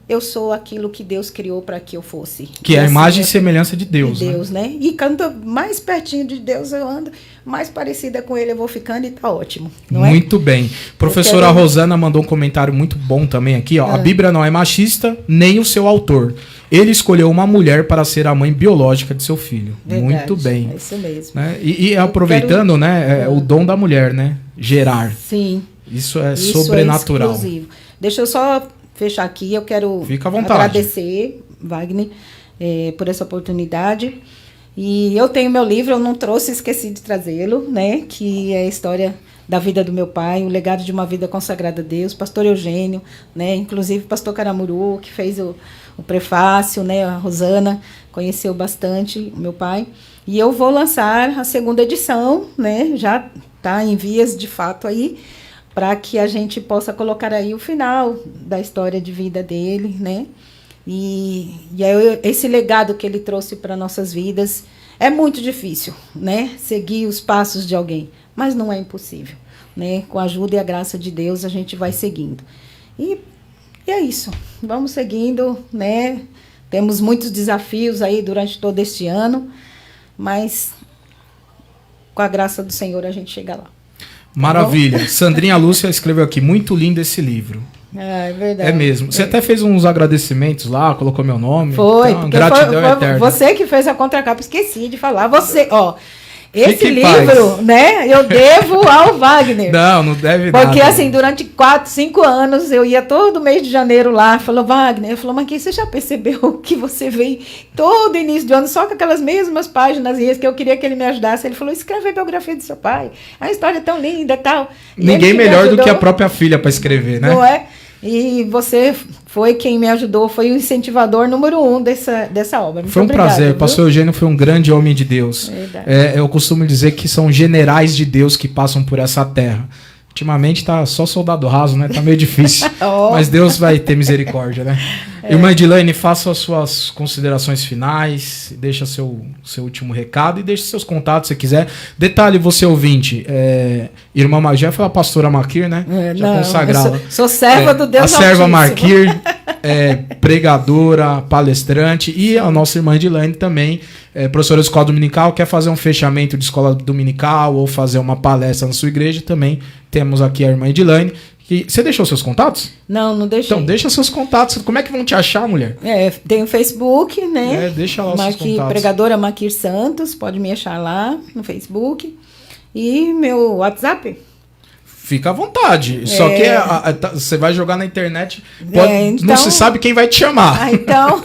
Eu sou aquilo que Deus criou para que eu fosse. Que é a imagem e semelhança de Deus. De Deus, né? E quanto mais pertinho de Deus eu ando, mais parecida com Ele eu vou ficando e tá ótimo. Não muito bem. Professora Rosana mandou um comentário muito bom também aqui. Ó. A Bíblia não é machista, nem o seu autor. Ele escolheu uma mulher para ser a mãe biológica de seu filho. Verdade, muito bem. É isso mesmo. Né? E aproveitando, né, o dom da mulher, né? Gerar. Sim. Isso é sobrenatural. É exclusivo. Deixa eu só fechar aqui, eu quero agradecer, Wagner, por essa oportunidade. E eu tenho meu livro, eu não trouxe, esqueci de trazê-lo, né? Que é a história da vida do meu pai, o legado de uma vida consagrada a Deus, pastor Eugênio, né? Inclusive pastor Caramuru, que fez o prefácio, né? A Rosana conheceu bastante o meu pai. E eu vou lançar a segunda edição, né? Já está em vias de fato aí, para que a gente possa colocar aí o final da história de vida dele, né? E aí, esse legado que ele trouxe para nossas vidas é muito difícil, né? Seguir os passos de alguém, mas não é impossível, né? Com a ajuda e a graça de Deus a gente vai seguindo. E é isso, vamos seguindo, né? Temos muitos desafios aí durante todo este ano, mas com a graça do Senhor a gente chega lá. Maravilha. Sandrinha Lúcia escreveu aqui, muito lindo esse livro. É verdade. É mesmo. Você até fez uns agradecimentos lá, colocou meu nome. Foi, então, gratidão foi eterna. Você que fez a contracapa, esqueci de falar. Você, ó, esse livro, né, eu devo ao Wagner. Não deve nada. Porque assim, durante 4, 5 anos, eu ia todo mês de janeiro lá, falou, Wagner, eu falou, mas você já percebeu que você vem todo início de ano só com aquelas mesmas páginas que eu queria que ele me ajudasse? Ele falou, escreve a biografia do seu pai, a história é tão linda e tal. Ninguém melhor do que a própria filha para escrever, né? Não é? E você foi quem me ajudou, foi o incentivador número 1 dessa obra. Muito foi um obrigada, prazer. Viu? O pastor Eugênio foi um grande homem de Deus. Eu costumo dizer que são generais de Deus que passam por essa terra. Ultimamente tá só soldado raso, né? Tá meio difícil. Mas Deus vai ter misericórdia, né? Irmã Edilene, faça as suas considerações finais, deixa seu último recado e deixe seus contatos se quiser. Detalhe, você ouvinte, Irmã Magé foi a pastora Marquir, né? Já consagrada. Sou serva do Deus a serva Altíssimo. Marquir. pregadora, palestrante, e a nossa irmã Edilane também, professora de escola dominical, quer fazer um fechamento de escola dominical ou fazer uma palestra na sua igreja, também temos aqui a irmã Edilane. Você deixou seus contatos? Não deixei. Então, deixa seus contatos. Como é que vão te achar, mulher? Tem o Facebook, né? Deixa lá os seus contatos. Pregadora Maquir Santos, pode me achar lá no Facebook. E meu WhatsApp? Fica à vontade. Só que você vai jogar na internet, então, não se sabe quem vai te chamar. Então,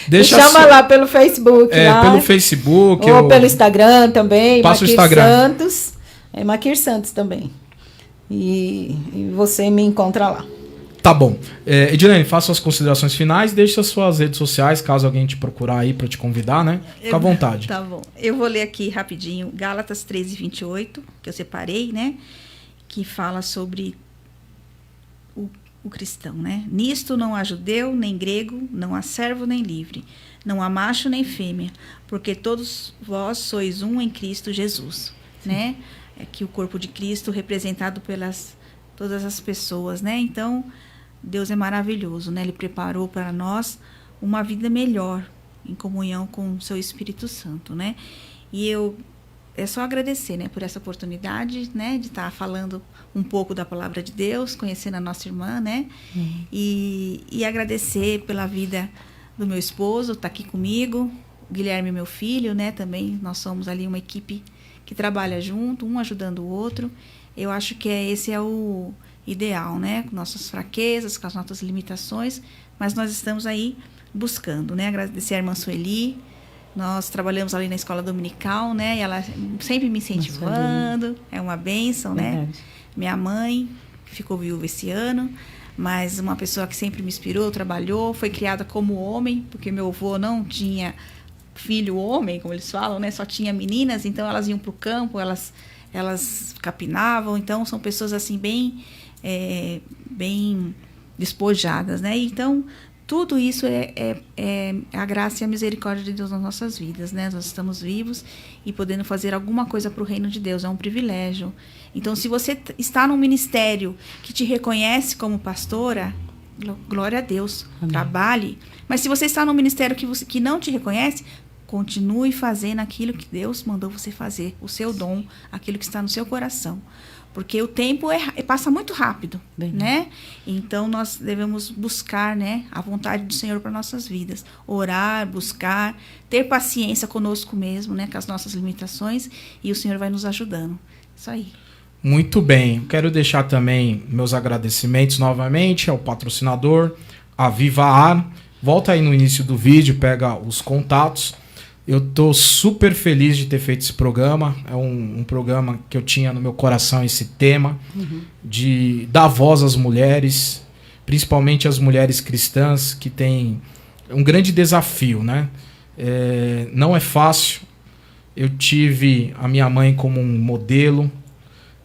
me chama lá pelo Facebook. Pelo Facebook. Ou pelo Instagram também. Passa o Instagram. Santos. Maquir Santos também. E você me encontra lá. Tá bom. Edilene, faça suas considerações finais, deixe as suas redes sociais, caso alguém te procurar aí para te convidar, né? Fica à vontade. Tá bom. Eu vou ler aqui rapidinho Gálatas 13:28, que eu separei, né? Que fala sobre o cristão, né? Nisto não há judeu, nem grego, não há servo, nem livre, não há macho, nem fêmea, porque todos vós sois um em Cristo Jesus, né? É que o corpo de Cristo representado pelas todas as pessoas, né? Então, Deus é maravilhoso, né? Ele preparou para nós uma vida melhor em comunhão com o seu Espírito Santo, né? E é só agradecer, né, por essa oportunidade, né, de estar falando um pouco da palavra de Deus, conhecendo a nossa irmã, né? E agradecer pela vida do meu esposo, está aqui comigo, o Guilherme, meu filho, né? Também nós somos ali uma equipe que trabalha junto, um ajudando o outro. Eu acho que esse é o ideal, né? Com nossas fraquezas, com as nossas limitações, mas nós estamos aí buscando, né? Agradecer a irmã Sueli. Nós trabalhamos ali na escola dominical, né? E ela sempre me incentivando. É uma bênção, né? Minha mãe ficou viúva esse ano, mas uma pessoa que sempre me inspirou, trabalhou, foi criada como homem, porque meu avô não tinha filho homem, como eles falam, né? Só tinha meninas, então elas iam para o campo, elas capinavam, então são pessoas assim bem despojadas, né? Então tudo isso é a graça e a misericórdia de Deus nas nossas vidas, né? Nós estamos vivos e podendo fazer alguma coisa para o reino de Deus, é um privilégio. Então, se você está num ministério que te reconhece como pastora, glória a Deus, amém. Trabalhe. Mas se você está num ministério que não te reconhece, continue fazendo aquilo que Deus mandou você fazer, o seu dom, aquilo que está no seu coração. Porque o tempo passa muito rápido, né? Então, nós devemos buscar, né, a vontade do Senhor para nossas vidas. Orar, buscar, ter paciência conosco mesmo, né, com as nossas limitações, e o Senhor vai nos ajudando. Isso aí. Muito bem. Quero deixar também meus agradecimentos novamente ao patrocinador, a Viva Ar. Volta aí no início do vídeo, pega os contatos. Eu tô super feliz de ter feito esse programa. É um programa que eu tinha no meu coração, esse tema de dar voz às mulheres, principalmente às mulheres cristãs, que têm um grande desafio, né? Não é fácil. Eu tive a minha mãe como um modelo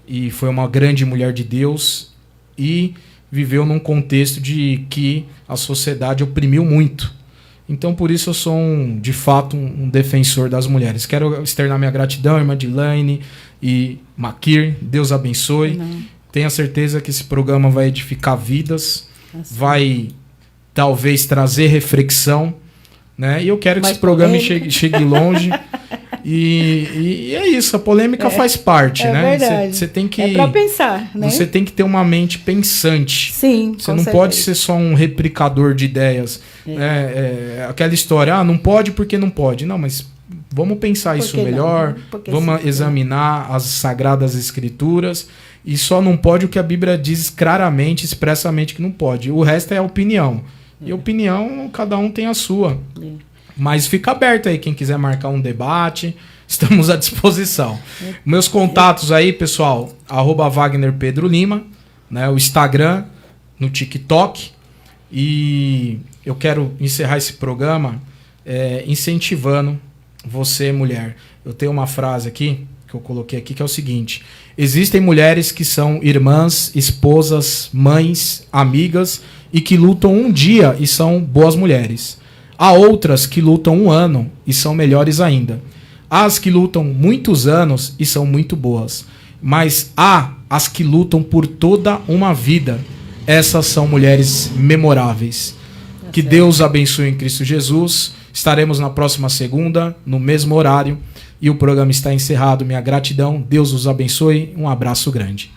e foi uma grande mulher de Deus e viveu num contexto de que a sociedade oprimiu muito. Então, por isso, eu sou, de fato, um defensor das mulheres. Quero externar minha gratidão, irmã Dilane e Maquir. Deus abençoe. Tenha certeza que esse programa vai edificar vidas, vai, talvez, trazer reflexão, né? E eu quero que esse programa chegue longe. E é isso, a polêmica faz parte, né? Você tem que, é para pensar, né? Você tem que ter uma mente pensante. Sim, você não pode ser só um replicador de ideias. Aquela história, não pode porque não pode. Não, mas vamos pensar isso melhor, vamos examinar as Sagradas Escrituras, e só não pode o que a Bíblia diz claramente, expressamente que não pode. O resto é opinião. E opinião, cada um tem a sua. Mas fica aberto aí, quem quiser marcar um debate, estamos à disposição. Meus contatos aí, pessoal, @WagnerPedroLima, né, o Instagram, no TikTok. E eu quero encerrar esse programa incentivando você, mulher. Eu tenho uma frase aqui, que eu coloquei aqui, que é o seguinte: existem mulheres que são irmãs, esposas, mães, amigas, e que lutam um dia e são boas mulheres. Há outras que lutam 1 ano e são melhores ainda. Há as que lutam muitos anos e são muito boas. Mas há as que lutam por toda uma vida. Essas são mulheres memoráveis. Que Deus abençoe em Cristo Jesus. Estaremos na próxima segunda, no mesmo horário. E o programa está encerrado. Minha gratidão. Deus os abençoe. Um abraço grande.